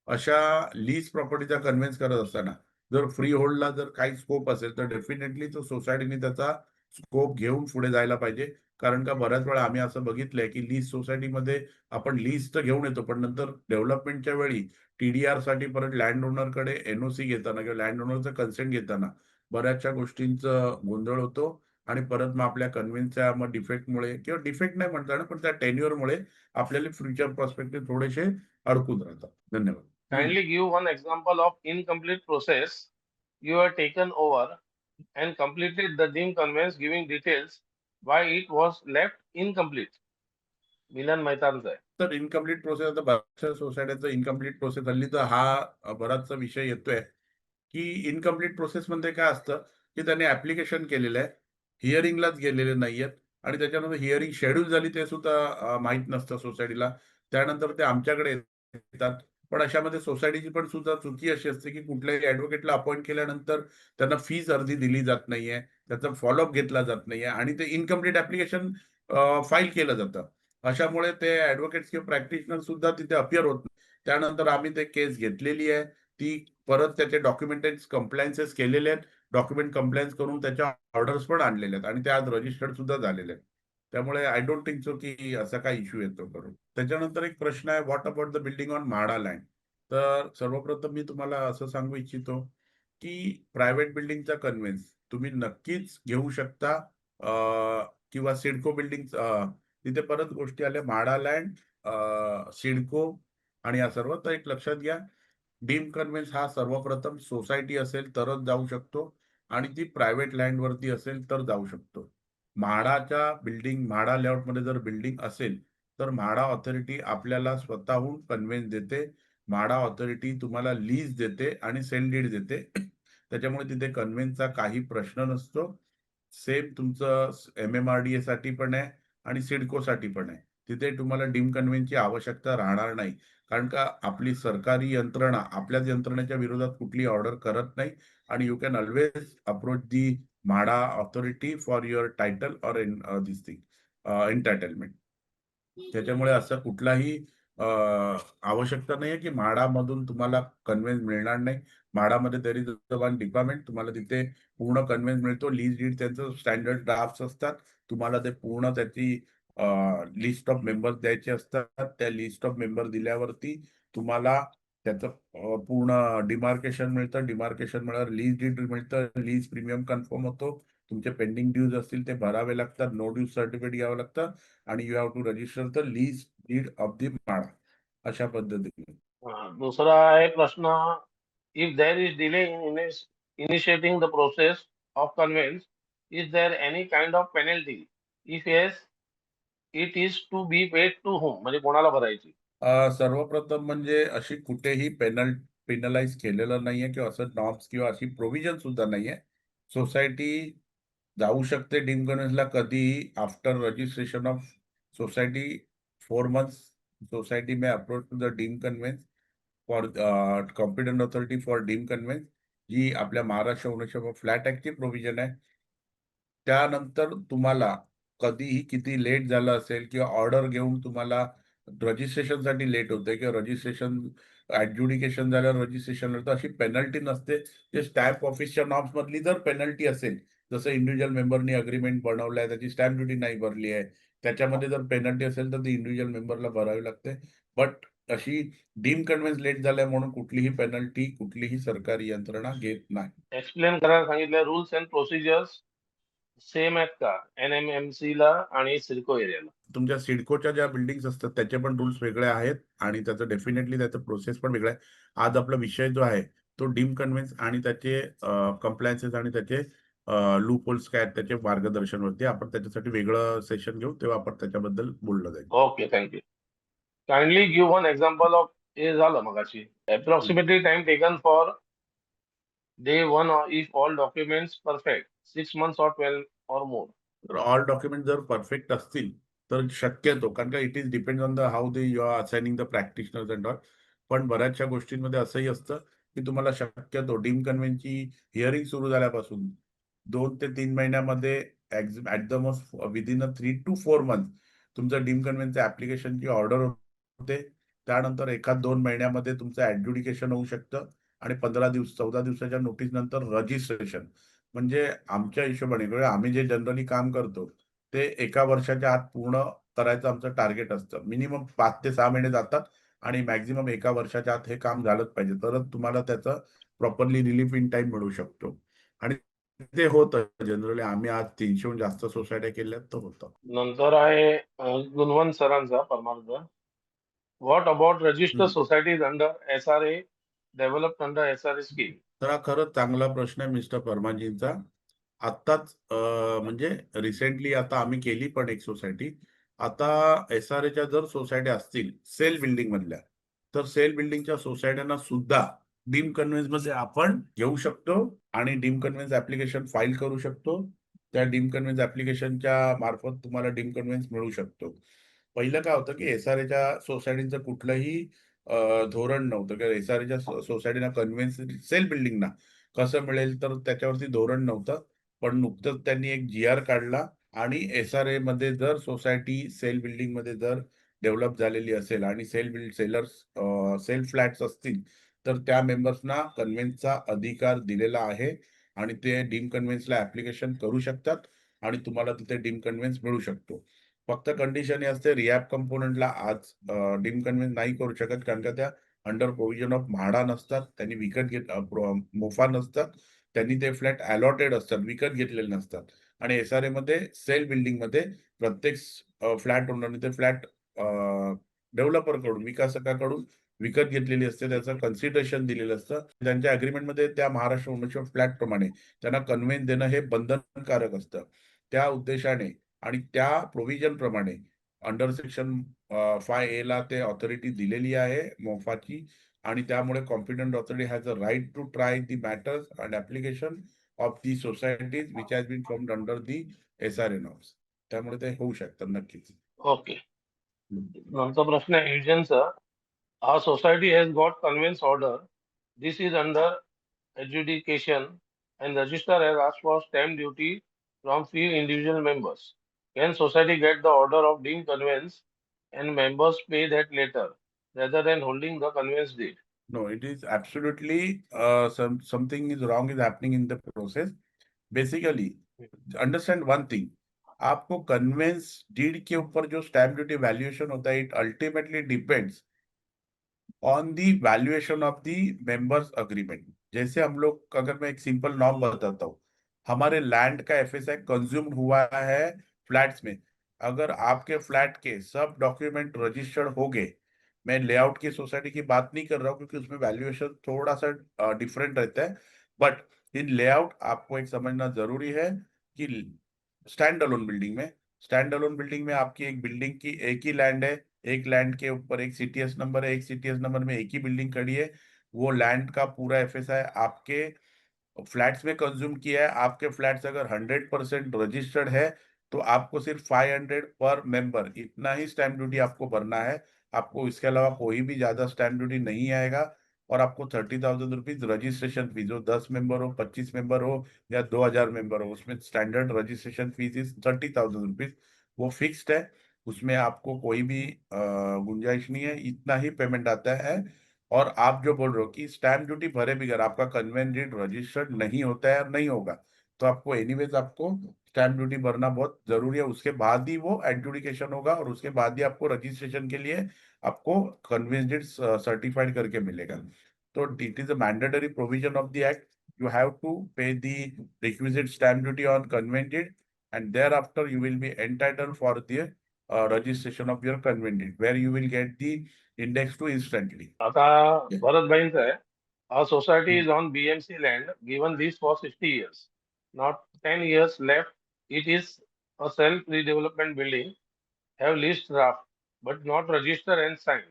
अशा लीज प्रॉपर्टीचा कन्व्हेन्स करत असताना जर फ्री होल्डला जर काही स्कोप असेल तर डेफिनेटली तो सोसायटीने त्याचा स्कोप घेऊन पुढे जायला पाहिजे. कारण का बऱ्याच वेळा आम्ही असं बघितलंय की लीज सोसायटीमध्ये आपण लीज तर घेऊन येतो, पण नंतर डेव्हलपमेंटच्या वेळी टीडीआर साठी परत लँड ओनरकडे एनओसी घेताना किंवा लँड ओनरचं कन्सेंट घेताना बऱ्याचशा गोष्टींचं गोंधळ होतो, आणि परत मग आपल्या कन्व्हेन्सच्या मग डिफेक्टमुळे, किंवा डिफेक्ट नाही म्हणता येणार पण त्या टेन्युअरमुळे आपल्याला फ्युचर पर्स्पेक्टिव्ह थोडेसे अडकून राहतात. धन्यवाद. Kindly give one example of incomplete process you have taken over and completed the deemed conveyance, giving details why it was left incomplete. मिलन मैतानचा आहे. तर इनकम्प्लीट प्रोसेस, आता बऱ्याचशा सोसायट्यांचा इनकम्प्लीट प्रोसेस हल्ली तर हा बराचसा विषय येतोय की इनकम्प्लीट प्रोसेस मध्ये काय असतं की त्यांनी ऍप्लिकेशन केलेलं आहे, हिअरिंगलाच गेलेले नाहीयेत, आणि त्याच्यानंतर हिअरिंग शेड्यूल झाली ते सुद्धा माहीत नसतं सोसायटीला. त्यानंतर ते आमच्याकडे येतात. पण अशामध्ये सोसायटीची पण सुद्धा चुकी अशी असते की कुठल्याही ऍडव्होकेटला अपॉइंट केल्यानंतर त्यांना फीज अर्धी दिली जात नाहीये, त्याचा फॉलोअप घेतला जात नाहीये, आणि ते इनकम्प्लीट ऍप्लिकेशन फाईल केलं जातं. अशामुळे ते ऍडव्होकेट्स किंवा प्रॅक्टिशनर सुद्धा तिथे अपिअर होत नाही. त्यानंतर आम्ही ते केस घेतलेली आहे, ती परत त्याचे डॉक्युमेंटेड कंप्लायन्सेस केलेले आहेत, डॉक्युमेंट कंप्लायन्स करून त्याच्या ऑर्डर्स पण आणलेले आहेत, आणि ते आज रजिस्टर्ड सुद्धा झालेले आहेत. त्यामुळे आय डोंट थिंक सो की असा काय इश्यू येतो करून. त्याच्यानंतर एक प्रश्न आहे, what about the building on MHADA land. तर सर्वप्रथम मी तुम्हाला असं सांगू इच्छितो की प्रायव्हेट बिल्डिंगचा कन्व्हेन्स तुम्ही नक्कीच घेऊ शकता. किंवा सिडको बिल्डिंग, तिथे परत गोष्टी आल्या म्हाडा लँड, सिडको आणि या सर्व. तर एक लक्षात घ्या, डीम कन्व्हेन्स हा सर्वप्रथम सोसायटी असेल तरच जाऊ शकतो आणि ती प्रायव्हेट लँड वरती असेल तर जाऊ शकतो. म्हाडा लेआउटमध्ये जर बिल्डिंग असेल तर म्हाडा ऑथॉरिटी आपल्याला स्वतःहून कन्व्हेन्स देते. म्हाडा ऑथॉरिटी तुम्हाला लीज देते आणि सेल डीड देते. त्याच्यामुळे तिथे कन्व्हेन्सचा काही प्रश्न नसतो. सेम तुमचं MMRDA साठी पण आहे आणि सिडकोसाठी पण आहे. तिथे तुम्हाला डीम कन्व्हेन्सची आवश्यकता राहणार नाही. कारण का आपली सरकारी यंत्रणा आपल्याच यंत्रणेच्या विरोधात कुठली ऑर्डर करत नाही आणि you can always approach the MHADA authority for your title or in this thing entitlement. त्याच्यामुळे असं कुठलाही आवश्यकता नाहीये की म्हाडामधून तुम्हाला कन्व्हेन्स मिळणार नाही. म्हाडामध्ये तरी वन डिपार्टमेंट तुम्हाला तिथे पूर्ण कन्व्हेन्स मिळतो. लीज डीड त्यांचं स्टँडर्ड ड्राफ्ट असतात. तुम्हाला ते पूर्ण त्याची लिस्ट ऑफ मेंबर्स द्यायचे असतात. त्या लिस्ट ऑफ मेंबर दिल्यावरती तुम्हाला त्याचं पूर्ण डिमार्केशन मिळतं. डिमार्केशन मिळाल्यावर लीज डीड मिळतं. लीज प्रीमियम कन्फर्म होतो. तुमचे पेंडिंग ड्यूज असतील ते भरावे लागतात. नो ड्यूज सर्टिफिकेट घ्यावं लागतं आणि you have to register the lease deed of the MHADA. अशा पद्धतीने. दूसरा आहे प्रश्न, if there is delay in initiating the process of conveyance, is there any kind of penalty? If yes, it is to be paid to whom, म्हणजे कोणाला भरायची? सर्वप्रथम म्हणजे अशी कुठेही पेनलाइज केलेलं नाहीये किंवा असं नॉर्म्स किंवा अशी प्रोव्हिजन सुद्धा नाहीये. सोसायटी जाऊ शकते डीम कन्व्हेन्सला कधीही after registration of society 4 months. Society may approach to the deem conveyance for competent authority for deem conveyance, जी आपल्या महाराष्ट्र ओनरशिप ऑफ फ्लॅट ऍक्टची प्रोव्हिजन आहे. त्यानंतर तुम्हाला कधीही किती लेट झालं असेल किंवा ऑर्डर घेऊन तुम्हाला रजिस्ट्रेशनसाठी लेट होतंय किंवा रजिस्ट्रेशन ऍडज्युडिकेशन झाल्यावर रजिस्ट्रेशन होतं, अशी पेनल्टी नसते. ते स्टॅम्प ऑफिसच्या नॉर्म्स मधली जर पेनल्टी असेल, जसं इंडिव्हिज्युअल मेंबरनी अग्रीमेंट बनवलाय, त्याची स्टॅम्प ड्युटी नाही भरली आहे, त्याच्यामध्ये जर पेनल्टी असेल तर ती इंडिव्हिज्युअल मेंबरला भरावी लागते. बट अशी डीम कन्व्हेन्स लेट झाल्या म्हणून कुठलीही पेनल्टी कुठलीही सरकारी यंत्रणा घेत नाही. एक्सप्लेन करायला सांगितलं. रूल्स अँड प्रोसिजर्स सेम आहेत का NMMC ला आणि सिडको एरियाला? तुमच्या सिडकोच्या ज्या बिल्डिंग्स असतात त्याचे पण रूल्स वेगळे आहेत आणि त्याचं डेफिनेटली त्याचं प्रोसेस पण वेगळा आहे. आज आपला विषय जो आहे तो डीम कन्व्हेन्स आणि त्याचे कम्प्लायन्सेस आणि त्याचे लूप होल्स काय आहेत त्याचे मार्गदर्शनवरती आपण त्याच्यासाठी वेगळं सेशन घेऊ, तेव्हा आपण त्याच्याबद्दल बोललं जाईल. Okay, thank you. Kindly give one example of, हे झालं मगाशी, approximately time taken for day one if all documents perfect, 6 months or 12 or more? तर ऑल डॉक्युमेंट जर परफेक्ट असतील तर शक्यतो, कारण का it is depend on the how they you are assigning the practitioners and all. पण बऱ्याचशा गोष्टींमध्ये असंही असतं की तुम्हाला शक्यतो डीम कन्व्हेन्सची हिअरिंग सुरू झाल्यापासून 2 ते 3 महिन्यामध्ये at the most within 3 to 4 months तुमचं डीम कन्व्हेन्सच्या ऍप्लिकेशनची ऑर्डर होते. त्यानंतर 1-2 महिन्यामध्ये तुमचं ऍडज्युडिकेशन होऊ शकतं आणि 14 दिवसाच्या नोटीस नंतर रजिस्ट्रेशन. म्हणजे आमच्या हिशोबाने किंवा आम्ही जे जनरली काम करतो ते 1 वर्षाच्या आत पूर्ण करायचं आमचं टार्गेट असतं. मिनिमम 5 ते 6 महिने जातात आणि मॅक्झिमम 1 वर्षाच्या आत हे काम झालंच पाहिजे, तरच तुम्हाला त्याचं प्रॉपरली रिलीफ इन टाइम मिळू शकतो. आणि ते होतं जनरली. आम्ही आज 300हून जास्त सोसायट्या केल्यात तर होतं. नंतर आहे गुणवंत सरांचा परमार्थ. What about register societies under SRA, developed under SRA scheme? तर हा खरंच चांगला प्रश्न आहे मिस्टर परमाजींचा. आत्ताच म्हणजे रिसेंटली आता आम्ही केली पण एक सोसायटी. आता SRAच्या जर सोसायट्या असतील सेल बिल्डिंग मधल्या, तर सेल बिल्डिंगच्या सोसायट्यांना सुद्धा डीम कन्व्हेन्स मध्ये आपण घेऊ शकतो आणि डीम कन्व्हेन्स ऍप्लिकेशन फाईल करू शकतो. त्या डीम कन्व्हेन्स ऍप्लिकेशनच्या मार्फत तुम्हाला डीम कन्व्हेन्स मिळू शकतो. पहिलं काय होतं की SRAच्या सोसायटीचं कुठलंही धोरण नव्हतं किंवा SRAच्या सोसायटीना कन्व्हेन्स सेल बिल्डिंगना कसं मिळेल तर त्याच्यावरती धोरण नव्हतं. पण नुकतंच त्यांनी एक GR काढला आणि SRA मध्ये जर सोसायटी सेल बिल्डिंग मध्ये जर डेव्हलप झालेली असेल आणि सेल फ्लॅट्स असतील तर त्या मेंबर्सना कन्व्हेन्सचा अधिकार दिलेला आहे आणि ते डीम कन्व्हेन्सला ऍप्लिकेशन करू शकतात आणि तुम्हाला तिथे डीम कन्व्हेन्स मिळू शकतो. फक्त कंडिशन ही असते, रिहॅब कंपोनंटला आज डीम कन्व्हेन्स नाही करू शकत कारण का त्या अंडर प्रोव्हिजन ऑफ म्हाडा नसतात, त्यांनी विकत मोफा नसतात, त्यांनी ते फ्लॅट अलॉटेड असतात, विकत घेतलेले नसतात. आणि SRA मध्ये सेल बिल्डिंग मध्ये प्रत्येक फ्लॅट ओनरने ते फ्लॅट डेव्हलपरकडून, विकासकाकडून विकत घेतलेली असते, त्याचं कन्सिडरेशन दिलेलं असतं. त्यांच्या अग्रीमेंटमध्ये त्या महाराष्ट्र ओनरशिप फ्लॅट प्रमाणे त्यांना कन्व्हेन्स देणं हे बंधनकारक असतं. त्या उद्देशाने आणि त्या प्रोव्हिजन प्रमाणे अंडर सेक्शन 5A ला ते ऑथॉरिटी दिलेली आहे मोफाची. आणि त्यामुळे competent authority has a right to try the matters and application of the societies which has been formed under the SRA norms. त्यामुळे ते होऊ शकतात नक्कीच. ओके. नंतर प्रश्न आहे एजंटचा. Our society has got conveyance order. This is under adjudication and register has asked for stamp duty from few individual members. Can society get the order of deemed conveyance and members pay that later rather than holding the conveyance deed? No, it is absolutely something is wrong is happening in the process. Basically, understand one thing. आपको कन्वेंस डीड के ऊपर जो स्टैम्प ड्यूटी वैल्यूएशन होता है, it ultimately depends on the valuation of the members agreement. जैसे हम लोग, अगर मैं एक सिंपल नॉर्म बताता हूँ, हमारे लैंड का FSI कंज्यूम्ड हुआ है फ्लैट्स में. अगर आपके फ्लैट के सब डॉक्यूमेंट रजिस्टर्ड हो गए, मैं लेआउट की सोसाइटी की बात नहीं कर रहा हूँ क्योंकि उसमें वैल्यूएशन थोड़ा सा डिफरेंट रहता है, बट इन लेआउट आपको एक समझना जरूरी है कि स्टैंड अलोन बिल्डिंग में आपकी एक बिल्डिंग की एक ही लैंड है, एक लैंड के ऊपर एक CTS नंबर है, एक CTS नंबर में एक ही बिल्डिंग खड़ी है. वो लैंड का पूरा FSI आपके फ्लैट्स में कंज्यूम किया है. आपके फ्लैट्स अगर 100% रजिस्टर्ड है तो आपको सिर्फ 500 पर मेंबर इतना ही स्टैंप ड्यूटी आपको भरना है. आपको इसके अलावा कोई भी ज्यादा स्टैंप ड्यूटी नहीं आएगा. और आपको 30,000 रुपीज रजिस्ट्रेशन फीस, जो 10 मेंबर हो, 25 मेंबर हो या 2,000 मेंबर हो, उसमें standard registration fees is 30,000 rupees. वो फिक्स्ड है, उसमें आपको कोई भी गुंजाइश नहीं है, इतना ही पेमेंट आता है. और आप जो बोल रहे हो कि स्टैम्प ड्यूटी भरे बगैर आपका कन्वेंस डीड रजिस्टर्ड नहीं होता है और नहीं होगा, तो आपको एनीवेज आपको स्टैम्प ड्यूटी भरना बहुत जरूरी है. उसके बाद ही वो एडजुडिकेशन होगा और उसके बाद ही आपको रजिस्ट्रेशन के लिए आपको कन्वेंस डीड सर्टिफाइड करके मिलेगा. तो it is a mandatory provision of the act. You have to pay the requisite stamp duty on conveyance deed, and thereafter you will be entitled for the registration of your conveyance deed, where you will get the index to instantly. आता Yeah. भरतभाईंचा आहे. Our society Hmm. is on BMC land, given this for 60 years. Not 10 years left. It is a self-redevelopment building. Have lease draft, but not register and sign.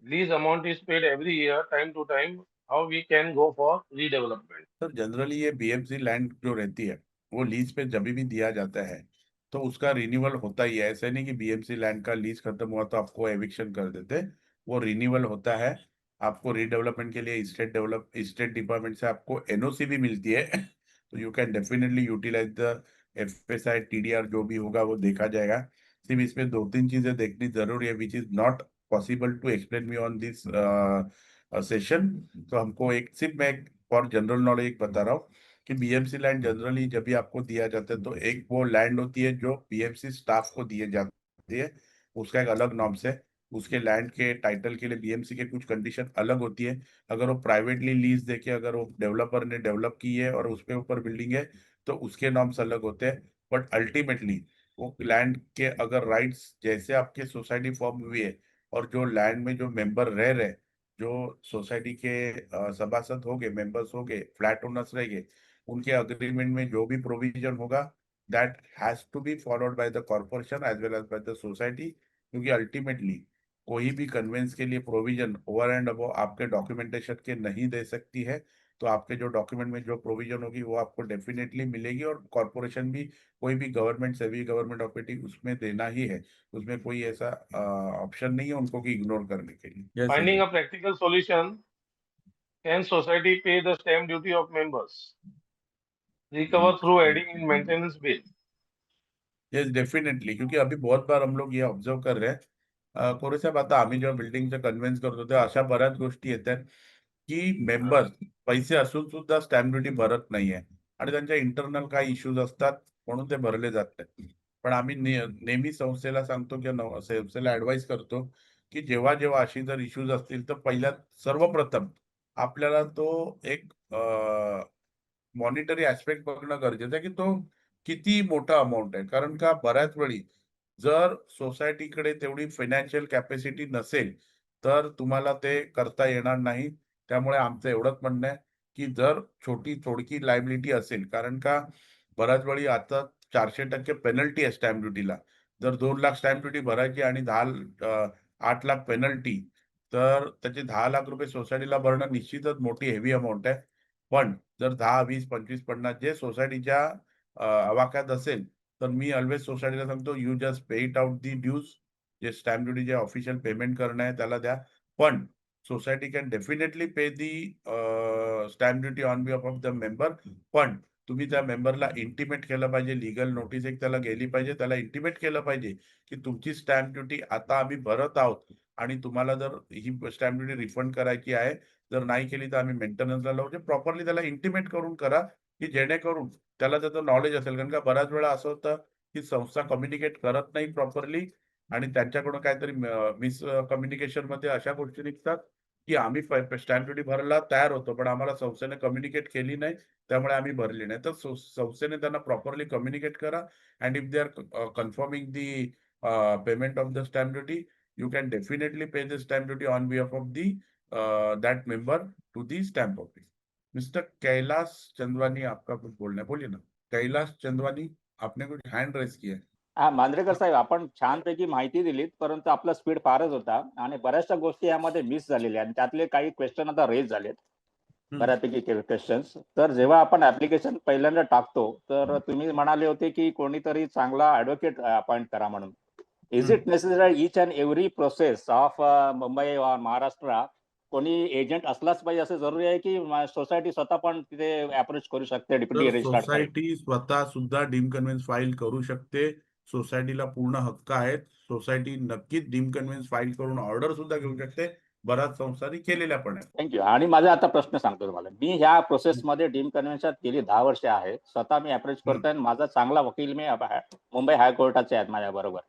Lease amount is paid every year, time to time. How we can go for redevelopment? Sir generally ये BMC लैंड जो रहती है वो लीज पे जब भी दिया जाता है तो उसका रिन्यूअल होता ही है. ऐसा नहीं कि BMC लैंड का लीज खत्म हुआ तो आपको एविक्शन कर देते. वो रिन्यूअल होता है. आपको रीडेवलपमेंट के लिए स्टेट डिपार्टमेंट से आपको NOC भी मिलती है. तो you can definitely utilize the FSI TDR, जो भी होगा वो देखा जाएगा. सिर्फ इसमें 2-3 चीजें देखनी जरूरी है, which is not possible to explain me on this session. तो हमको एक सिर्फ मैं फॉर जनरल नॉलेज एक बता रहा हूँ कि BMC लैंड जनरली जब भी आपको दिया जाता है तो एक वो लैंड होती है जो BMC स्टाफ को दिए जाती है, उसका एक अलग नॉर्म्स है. उसके लैंड के टाइटल के लिए BMC के कुछ कंडीशन अलग होती है. अगर वो प्राइवेटली लीज देके अगर वो डेवलपर ने डेवलप की है और उसके ऊपर बिल्डिंग है तो उसके नॉर्म्स अलग होते हैं. बट अल्टीमेटली वो लैंड के अगर राइट्स जैसे आपके सोसाइटी फॉर्म हुई है और जो लैंड में जो मेंबर रह रहे, जो सोसाइटी के सभासद हो गए, मेंबर्स हो गए, फ्लैट ओनर्स रह गए, उनके अग्रीमेंट में जो भी प्रोविजन होगा that has to be followed by the corporation as well as by the society. क्योंकि अल्टीमेटली कोई भी कन्वेंस के लिए प्रोविजन ओवर एंड अबव आपके डॉक्यूमेंटेशन के नहीं दे सकती है. तो आपके जो डॉक्यूमेंट में जो प्रोविजन होगी वो आपको डेफिनेटली मिलेगी. और कॉर्पोरेशन भी कोई भी गवर्नमेंट सेवी गवर्नमेंट ऑपरेटी उसमें देना ही है. उसमें कोई ऐसा ऑप्शन नहीं है उनको कि इग्नोर करने के लिए. Yes, Finding Ajay. a practical solution, can society pay the stamp duty of members? Recover through adding in maintenance bill. Yes definitely. क्योंकि अभी बहुत बार हम लोग ये ऑब्झर्व कर रहे हैं, कोरेसाहेब, आता आम्ही जेव्हा बिल्डिंगचं कन्व्हेन्स करतो तेव्हा अशा बऱ्याच गोष्टी येतात की मेंबर पैसे असून सुद्धा स्टॅम्प ड्युटी भरत नाहीये आणि त्यांच्या इंटरनल काही इश्यूज असतात म्हणून ते भरले जात नाही. पण आम्ही नेहमी संस्थेला सांगतो किंवा संस्थेला ऍडवाइस करतो की जेव्हा जेव्हा अशी जर इश्यूज असतील तर पहिल्यात सर्वप्रथम आपल्याला तो एक मॉनिटरी ऍस्पेक्ट बघणं गरजेचं आहे की तो किती मोठा अमाऊंट आहे. कारण का बऱ्याच वेळी जर सोसायटीकडे तेवढी फायनान्शियल कॅपॅसिटी नसेल तर तुम्हाला ते करता येणार नाही. त्यामुळे आमचं एवढंच म्हणणं आहे की जर छोटी थोडकी लायबिलिटी असेल, कारण का बऱ्याच वेळी आता 400% पेनल्टी आहे स्टॅम्प ड्युटीला. जर 2 लाख स्टॅम्प ड्युटी भरायची आणि 8 लाख पेनल्टी, तर त्याचे 10 लाख रुपये सोसायटीला भरणं निश्चितच मोठी हेवी अमाऊंट आहे. पण जर 10, 20, 25, 50 जे सोसायटीच्या आवाक्यात असेल, तर मी ऑलवेज सोसायटीला सांगतो, you just pay it out the dues. जे स्टॅम्प ड्युटी जे ऑफिशियल पेमेंट करणं आहे त्याला द्या. पण society can definitely pay the stamp duty on behalf of the member. पण तुम्ही त्या मेंबरला इंटिमेट केलं पाहिजे. लीगल नोटीस एक त्याला गेली पाहिजे. त्याला इंटिमेट केलं पाहिजे की तुमची स्टॅम्प ड्युटी आता आम्ही भरत आहोत आणि तुम्हाला जर ही स्टॅम्प ड्युटी रिफंड करायची आहे, जर नाही केली तर आम्ही मेंटेनन्सला लावू. प्रॉपरली त्याला इंटिमेट करून करा की जेणेकरून त्याला त्याचं नॉलेज असेल. कारण का बऱ्याच वेळा असं होतं की संस्था कम्युनिकेट करत नाही प्रॉपरली आणि त्यांच्याकडून काहीतरी मिस कम्युनिकेशन मध्ये अशा गोष्टी निघतात की आम्ही स्टॅम्प ड्युटी भरायला तयार होतो, पण आम्हाला संस्थेने कम्युनिकेट केली नाही, त्यामुळे आम्ही भरली नाही. तर संस्थेने त्यांना प्रॉपरली कम्युनिकेट करा. And if they are confirming the payment of the stamp duty, you can definitely pay the stamp duty on behalf of the that member to the stamp office. Mister Kailash Chandwani, आपका कुछ बोलना है, बोलिए ना. कैलाश चंदवानी, आपने कुछ हैंड रेस किया है. हा, मांजरेकर साहेब, आपण छानपैकी माहिती दिलीत, परंतु आपला स्पीड फारच होता आणि बऱ्याचशा गोष्टी यामध्ये मिस झालेल्या आणि त्यातले काही क्वेश्चन आता रेज झालेत, बऱ्यापैकी क्वेश्चन्स. तर जेव्हा आपण ऍप्लिकेशन पहिल्यांदा टाकतो तर तुम्ही म्हणाले होते की कोणीतरी चांगला ऍडव्होकेट अपॉइंट करा म्हणून. Is it necessary each and every process of Mumbai Maharashtra कोणी एजंट असलाच पाहिजे असं जरुरी आहे की सोसायटी स्वतः पण तिथे अप्रोच करू शकते डिप्युटी रजिस्ट्रार? सोसायटी स्वतः सुद्धा डीम कन्व्हेन्स फाईल करू शकते. सोसायटीला पूर्ण हक्क आहेत. सोसायटी नक्कीच डीम कन्व्हेन्स फाईल करून ऑर्डर सुद्धा घेऊ शकते. बऱ्याच संस्थांनी केलेल्या पण आहेत. थँक्यू. आणि माझा आता प्रश्न सांगतो तुम्हाला. मी ह्या प्रोसेसमध्ये डीम कन्व्हेन्शन गेली 10 वर्ष आहेत. स्वतः मी अप्रोच करतोय. माझा चांगला वकील मी मुंबई हायकोर्टाचे आहेत माझ्या बरोबर.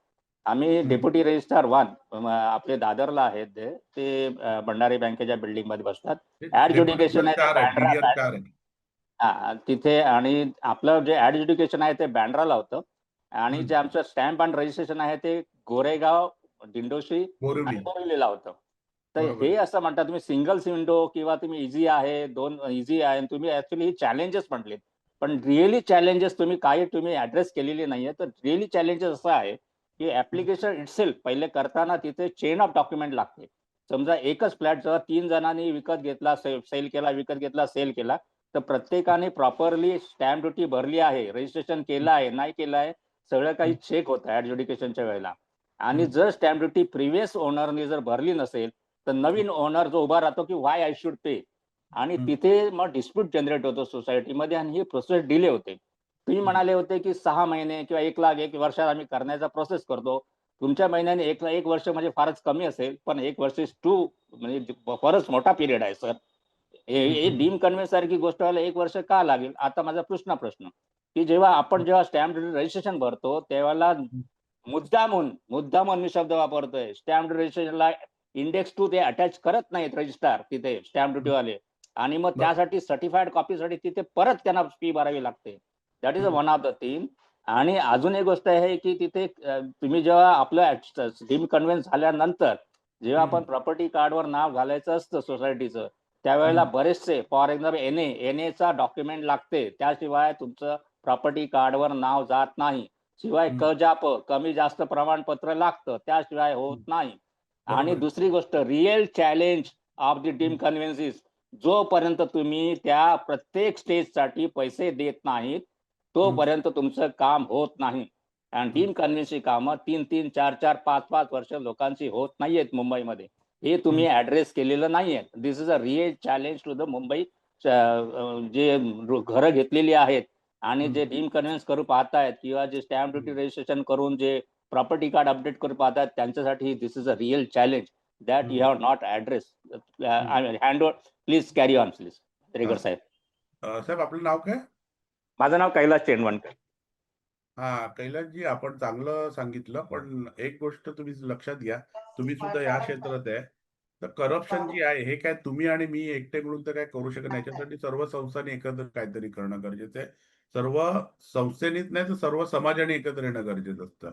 आम्ही डेप्युटी रजिस्ट्रार 1 आपले दादरला आहेत, ते भंडारी बँकेच्या बिल्डिंग मध्ये बसतात. ऍडज्युडिकेशन आहे तिथे, आणि आपलं जे ऍडज्युडिकेशन आहे ते बँड्राला होतं, आणि जे आमचं स्टॅम्प अँड रजिस्ट्रेशन आहे ते गोरेगाव, दिंडोशी आणि बोरिवलीला होतं. तर हे असं म्हणतात तुम्ही सिंगल विंडो किंवा तुम्ही इझी आहे, 2 इझी आहे, तुम्ही ऍक्च्युअली ही चॅलेंजेस म्हटलेत, पण रिअली चॅलेंजेस तुम्ही ऍड्रेस केलेली नाहीये. तर रिअली चॅलेंजेस असं आहे की ऍप्लिकेशन इटसेल्फ पहिले करताना तिथे चेन ऑफ डॉक्युमेंट लागते. समजा एकच फ्लॅट जर 3 जणांनी विकत घेतला, सेल केला, तर प्रत्येकाने प्रॉपरली स्टॅम्प ड्युटी भरली आहे, रजिस्ट्रेशन केलं आहे, नाही केलं आहे, सगळं काही चेक होतं ऍडज्युडिकेशनच्या वेळेला. आणि जर स्टॅम्प ड्युटी प्रिव्हियस ओनरने जर भरली नसेल तर नवीन ओनर जो उभा राहतो की व्हाय आय शुड पे, आणि तिथे मग डिस्प्यूट जनरेट होतो सोसायटीमध्ये आणि ही प्रोसेस डिले होते. तुम्ही म्हणाले होते की 6 महिने किंवा 1 लाख 1 वर्षात आम्ही करण्याचा प्रोसेस करतो. तुमच्या महिन्याने 1 वर्ष म्हणजे फारच कमी असेल, पण 1 वर्ष इज टू, म्हणजे फारच मोठा पिरियड आहे सर. हे डीम कन्व्हेन्स सारखी गोष्ट व्हायला 1 वर्ष का लागेल? आता माझा प्रश्न की जेव्हा स्टॅम्प ड्युटी रजिस्ट्रेशन भरतो त्यावेळेला मुद्दामून मी शब्द वापरतोय, स्टॅम्प रजिस्ट्रेशनला इंडेक्स 2 ते अटॅच करत नाहीत रजिस्ट्रार तिथे स्टॅम्प ड्युटीवाले, आणि मग त्यासाठी सर्टिफाईड कॉपीसाठी तिथे परत त्यांना फी भरावी लागते. That is one of the thing. आणि अजून एक गोष्ट आहे की तिथे तुम्ही जेव्हा आपलं डीम कन्व्हेन्स झाल्यानंतर जेव्हा आपण प्रॉपर्टी कार्डवर नाव घालायचं असतं सोसायटीचं, त्यावेळेला बरेचसे, फॉर एक्झाम्पल एनएचा डॉक्युमेंट लागते, त्याशिवाय तुमचं प्रॉपर्टी कार्डवर नाव जात नाही. शिवाय कमी जास्त प्रमाणपत्र लागतं, त्याशिवाय होत नाही. आणि दुसरी गोष्ट, real challenge of the deem conveyances, जोपर्यंत तुम्ही त्या प्रत्येक स्टेजसाठी पैसे देत नाहीत तोपर्यंत तुमचं काम होत नाही. आणि डीम कन्व्हेन्सची कामं 3-3, 4-4, 5-5 वर्ष लोकांची होत नाहीयेत मुंबईमध्ये. हे तुम्ही ऍड्रेस केलेलं नाहीये. This is a real challenge to the Mumbai. जे घरं घेतलेली आहेत आणि जे डीम कन्व्हेन्स करू पाहतायत किंवा जे स्टॅम्प ड्युटी रजिस्ट्रेशन करून जे प्रॉपर्टी कार्ड अपडेट करू पाहतात, त्यांच्यासाठी this is a real challenge that you have not address. Hand over, please carry on please. Regar साहेब. साहेब, आपलं नाव काय? माझं नाव कैलाश चेंडवणकर. कैलासजी, आपण चांगलं सांगितलं, पण एक गोष्ट तुम्ही लक्षात घ्या, तुम्ही सुद्धा या क्षेत्रात आहे. तर करप्शन जी आहे, हे काय तुम्ही आणि मी एकटे मिळून तर काय करू शकत नाही. याच्यासाठी सर्व संस्थांनी एकत्र काहीतरी करणं गरजेचं आहे. सर्व संस्थेनीच नाही तर सर्व समाजाने एकत्र येणं गरजेचं असतं.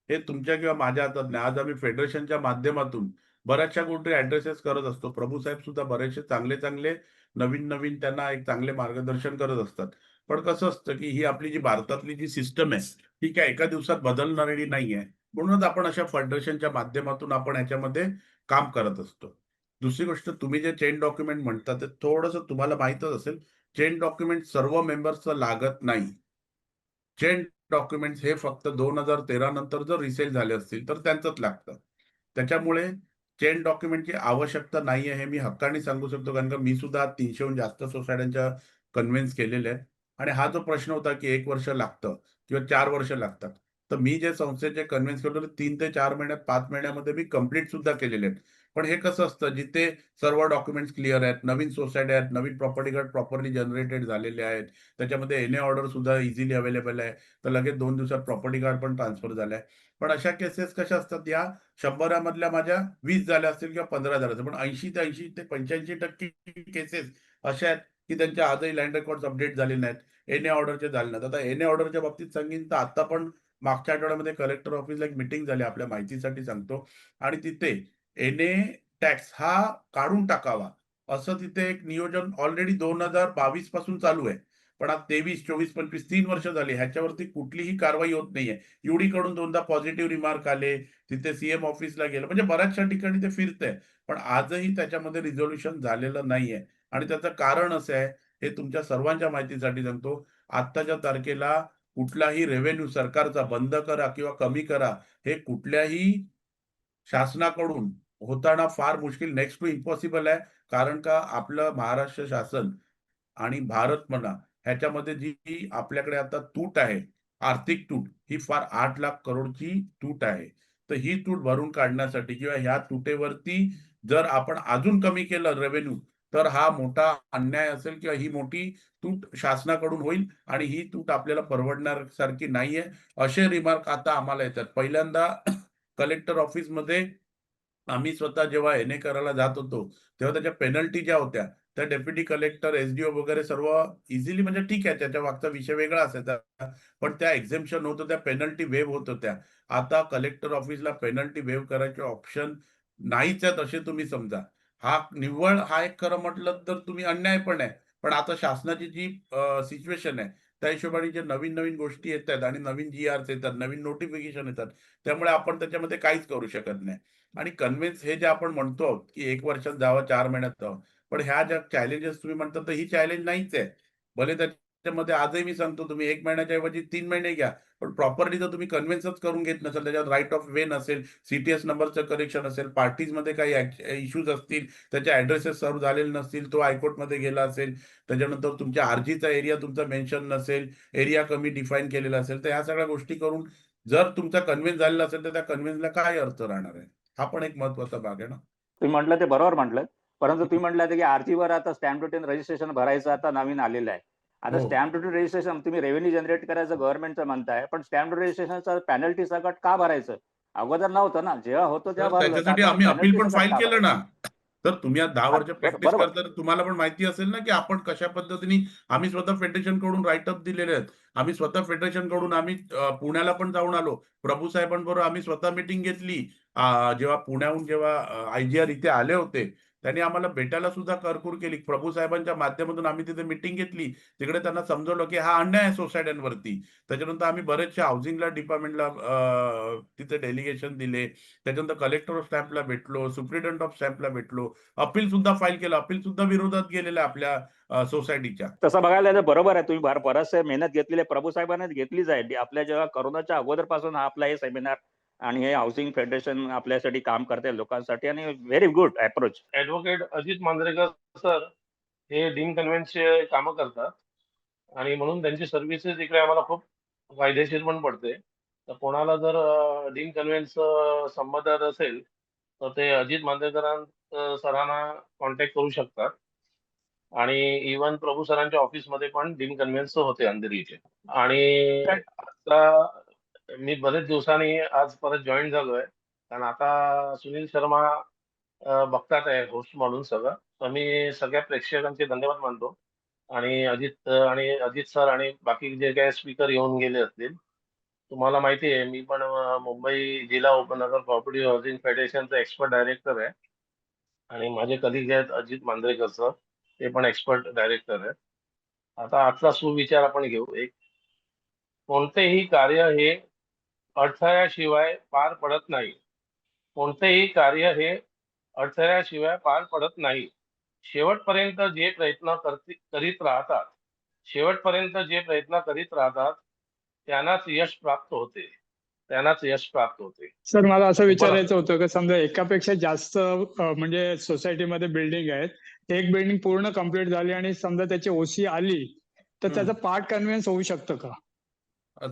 हे तुमच्या किंवा माझ्या हातात नाही. आज आम्ही फेडरेशनच्या माध्यमातून बऱ्याचशा गोष्टी ऍड्रेसेस करत असतो. प्रभू साहेब सुद्धा बरेचसे चांगले चांगले नवीन नवीन त्यांना एक चांगले मार्गदर्शन करत असतात. पण कसं असतं की ही आपली जी भारतातली जी सिस्टम आहे, ही काय एका दिवसात बदलणारी नाहीये. म्हणूनच आपण अशा फेडरेशनच्या माध्यमातून आपण ह्याच्यामध्ये काम करत असतो. दुसरी गोष्ट, तुम्ही जे चेन डॉक्युमेंट म्हणता ते थोडंसं तुम्हाला माहीतच असेल, चेन डॉक्युमेंट सर्व मेंबर्सचं लागत नाही. चेन डॉक्युमेंट्स हे फक्त 2013 नंतर जर रिसेल झाले असतील तर त्यांचंच लागतं. त्याच्यामुळे चेन डॉक्युमेंटची आवश्यकता नाहीये हे मी हक्काने सांगू शकतो, कारण का मी सुद्धा 300हून जास्त सोसायट्यांच्या कन्व्हिन्स केलेल्या आहेत. आणि हा जो प्रश्न होता की 1 वर्ष लागतं किंवा 4 वर्ष लागतात. तर मी जे संस्थेचे कन्व्हिन्स केलेले 3 ते 4 महिन्यात, 5 महिन्यामध्ये मी कंप्लीट सुद्धा केलेले आहेत. पण हे कसं असतं, जिथे सर्व डॉक्युमेंट्स क्लिअर आहेत, नवीन सोसायटी आहेत, नवीन प्रॉपर्टी कार्ड प्रॉपरली जनरेटेड झालेले आहेत, त्याच्यामध्ये एनए ऑर्डर सुद्धा इझिली अवेलेबल आहे. तर लगेच 2 दिवसात प्रॉपर्टी कार्ड पण ट्रान्सफर झालाय. पण अशा केसेस कशा असतात, या 100 मधल्या माझ्या 20 झाल्या असतील किंवा 15 झाल्या असतील. पण 80 ते 85% केसेस अशा आहेत की त्यांच्या आजही लँड रेकॉर्ड्स अपडेट झाले नाहीत. एनए ऑर्डरचे झाले नाहीत. आता एनए ऑर्डरच्या बाबतीत सांगेन तर आता पण मागच्या आठवड्यामध्ये कलेक्टर ऑफिसला एक मीटिंग झाली, आपल्या माहितीसाठी सांगतो. आणि तिथे एनए टॅक्स हा काढून टाकावा असं तिथे एक नियोजन ऑलरेडी 2022 पासून चालू आहे. पण आज 23, 24, 25 3 वर्ष झाली, ह्याच्यावरती कुठलीही कारवाई होत नाहीये. कडून 2दा पॉझिटिव्ह रिमार्क आले, तिथे सीएम ऑफिसला गेलं, म्हणजे बऱ्याचशा ठिकाणी ते फिरतंय. पण आजही त्याच्यामध्ये रिझोल्युशन झालेलं नाहीये. आणि त्याचं कारण असं आहे, हे तुमच्या सर्वांच्या माहितीसाठी सांगतो, आत्ताच्या तारखेला कुठलाही रेव्हेन्यू सरकारचा बंद करा किंवा कमी करा, हे कुठल्याही शासनाकडून होताना फार मुश्किल, नेक्स्ट टू इम्पॉसिबल आहे. कारण का आपलं महाराष्ट्र शासन आणि भारत म्हणा, ह्याच्यामध्ये जी आपल्याकडे आता तूट आहे, आर्थिक तूट, ही फार 8 लाख करोडची तूट आहे. तर ही तूट भरून काढण्यासाठी किंवा ह्या तुटेवरती जर आपण अजून कमी केलं रेव्हेन्यू, तर हा मोठा अन्याय असेल किंवा ही मोठी तूट शासनाकडून होईल आणि ही तूट आपल्याला परवडण्यासारखी नाहीये. असे रिमार्क आता आम्हाला येतात. पहिल्यांदा कलेक्टर ऑफिसमध्ये आम्ही स्वतः जेव्हा एनए करायला जात होतो, तेव्हा त्याच्या पेनल्टी ज्या होत्या, त्या डेप्युटी कलेक्टर, एसडीओ वगैरे सर्व इझिली, म्हणजे ठीक आहे, त्याच्या मागचा विषय वेगळा असायचा. पण त्या एक्झेम्पशन होत होत्या, पेनल्टी वेव्ह होत होत्या. आता कलेक्टर ऑफिसला पेनल्टी वेव्ह करायचे ऑप्शन नाहीच आहेत असे तुम्ही समजा. निव्वळ हा एक खरं म्हटलं तर तुम्ही अन्याय पण आहे. पण आता शासनाची जी सिच्युएशन आहे, त्या हिशोबाने जे नवीन-नवीन गोष्टी येतायत आणि नवीन जी-आर्स येतात, नवीन नोटिफिकेशन येतात, त्यामुळे आपण त्याच्यामध्ये काहीच करू शकत नाही. आणि कन्व्हिन्स हे जे आपण म्हणतो आहोत, की 1 वर्षात जावं, 4 महिन्यात जावं. पण ह्या ज्या चॅलेंजेस तुम्ही म्हणता, तर ही चॅलेंज नाहीच आहे. भले त्याच्यामध्ये आजही मी सांगतो, तुम्ही 1 महिन्याच्या ऐवजी 3 महिने घ्या. पण प्रॉपरली जर तुम्ही कन्व्हिन्सच करून घेत नसाल, त्याच्यात राइट ऑफ वे नसेल, सीटीएस नंबरचं करेक्शन असेल, पार्टीजमध्ये काही इश्यूज असतील, त्याचे ॲड्रेसेस सर्व्ह झालेले नसतील, तो हायकोर्टमध्ये गेला असेल, त्याच्यानंतर तुमच्या आर्जीचा एरिया तुमचा मेन्शन नसेल, एरिया कमी डिफाईन केलेला असेल, तर ह्या सगळ्या गोष्टी करून जर तुमचा कन्व्हिन्स झालेला असेल, तर त्या कन्व्हिन्सला काय अर्थ राहणार आहे? हा पण एक महत्वाचा भाग आहे ना. तुम्ही म्हटलं ते बरोबर म्हटलं. परंतु तुम्ही म्हटलं की आरटीवर आता स्टॅम्प ड्युटी रजिस्ट्रेशन भरायचं आता नवीन आलेलं आहे. आता हो. स्टॅम्प ड्युटी रजिस्ट्रेशन तुम्ही रेव्हेन्यू जनरेट करायचं गव्हर्नमेंटचं म्हणताय, पण स्टॅम्प ड्युटी रजिस्ट्रेशनचं पेनल्टी सकट का भरायचं? अगोदर नव्हतं ना, जेव्हा होतं तेव्हा तर भरलं, तर त्याच्यासाठी आता आम्ही अपील पेनल्टी पण सकट फाईल का केलं भरायचं? ना. तर तुम्ही आज 10 वर्ष प्रॅक्टिस बरोबर. करता, तर तुम्हाला पण माहिती असेल ना, की आपण कशा पद्धतीने आम्ही स्वतः फेडरेशन कडून राईट अप दिलेले आहेत. आम्ही स्वतः फेडरेशन कडून आम्ही पुण्याला पण जाऊन आलो. प्रभू साहेबांबरोबर आम्ही स्वतः मीटिंग घेतली. जेव्हा पुण्याहून जेव्हा आयजीआर इथे आले होते, त्यांनी आम्हाला भेटायला सुद्धा करकूर केली. प्रभू साहेबांच्या माध्यमातून आम्ही तिथे मीटिंग घेतली. तिकडे त्यांना समजवलं, की हा अन्याय आहे सोसायट्यांवरती. त्याच्यानंतर आम्ही बरेचसे हाउसिंगला डिपार्टमेंटला तिथे डेलिगेशन दिले. त्याच्यानंतर कलेक्टर ऑफ स्टॅम्पला भेटलो, सुप्रिटेंडेंट ऑफ स्टॅम्पला भेटलो. अपील सुद्धा फाईल केलं. अपील सुद्धा विरोधात गेलेलं आहे आपल्या सोसायटीच्या. तसं बघायला तर बरोबर आहे. तुम्ही बराचसे मेहनत घेतलेली आहे. प्रभू साहेबांनी घेतलीच आहे. आपल्या जेव्हा कोरोनाच्या अगोदरपासून हा आपला हे सेमिनार आणि हे हाऊसिंग फेडरेशन आपल्यासाठी काम करते लोकांसाठी, आणि very good approach. Advocate Ajit Manjrekar sir हे डीन कन्व्हेन्सचे कामं करतात आणि म्हणून त्यांची सर्व्हिसेस इकडे आम्हाला खूप फायदेशीर पण पडते. तर कोणाला जर डीन कन्व्हेन्स संबंधात असेल तर ते अजित मांजरेकर सरांना कॉन्टॅक्ट करू शकतात. आणि इवन प्रभू सरांच्या ऑफिसमध्ये पण डीन कन्व्हेन्स होते अंधेरीचे. आणि आता मी बरेच दिवसांनी आज परत जॉईन झालोय, कारण आता सुनील शर्मा बघतात आहे होस्ट म्हणून सगळं. तर मी सगळ्या प्रेक्षकांचे धन्यवाद मानतो आणि अजित सर आणि बाकी जे काही स्पीकर येऊन गेले असतील. तुम्हाला माहिती आहे मी पण मुंबई जिल्हा उपनगर कॉपरेटिव्ह हाऊसिंग फेडरेशनचा एक्सपर्ट डायरेक्टर आहे आणि माझे कलिग आहेत अजित मांजरेकर सर, ते पण एक्सपर्ट डायरेक्टर आहेत. आता आजचा सुविचार आपण घेऊ. एक, कोणतेही कार्य हे अडथळ्याशिवाय पार पडत नाही. कोणतेही कार्य हे अडथळ्याशिवाय पार पडत नाही. शेवटपर्यंत जे प्रयत्न करीत राहतात, शेवटपर्यंत जे प्रयत्न करीत राहतात, त्यांनाच यश प्राप्त होते. त्यांनाच यश प्राप्त होते. सर मला असं बोला. विचारायचं होतं की समजा एकापेक्षा जास्त म्हणजे सोसायटीमध्ये बिल्डिंग आहेत, एक बिल्डिंग पूर्ण कम्प्लीट झाली आणि समजा त्याची ओसी आली तर त्याचं पार्ट कन्व्हिन्स होऊ शकतं का?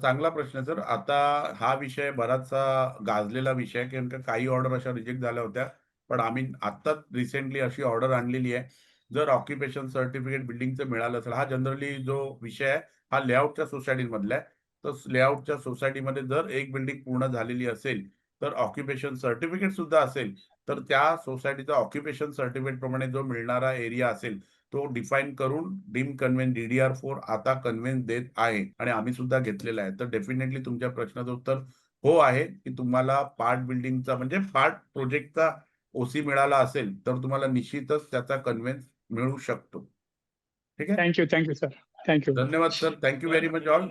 चांगला प्रश्न आहे सर. आता हा विषय बराचसा गाजलेला विषय आहे, कारण का काही ऑर्डर अशा रिजेक्ट झाल्या होत्या. पण आम्ही आत्ताच रिसेंटली अशी ऑर्डर आणलेली आहे. जर ऑक्युपेशन सर्टिफिकेट बिल्डिंगचं मिळालं असेल, हा जनरली जो विषय आहे हा लेआउटच्या सोसायटीमधला आहे. तर लेआउटच्या सोसायटीमध्ये जर एक बिल्डिंग पूर्ण झालेली असेल, तर ऑक्युपेशन सर्टिफिकेट सुद्धा असेल, तर त्या सोसायटीचा ऑक्युपेशन सर्टिफिकेट प्रमाणे जो मिळणारा एरिया असेल, तो डिफाईन करून डीम कन्व्हेन्स DDR4 आता कन्व्हेन्स देत आहे आणि आम्ही सुद्धा घेतलेला आहे. तर डेफिनेटली तुमच्या प्रश्नाचं उत्तर हो आहे, की तुम्हाला पार्ट बिल्डिंगचा म्हणजे पार्ट प्रोजेक्टचा ओसी मिळाला असेल, तर तुम्हाला निश्चितच त्याचा कन्व्हेन्स मिळू शकतो. ठीक आहे. Thank you sir. थँक्यू. धन्यवाद sir. Thank you very much all.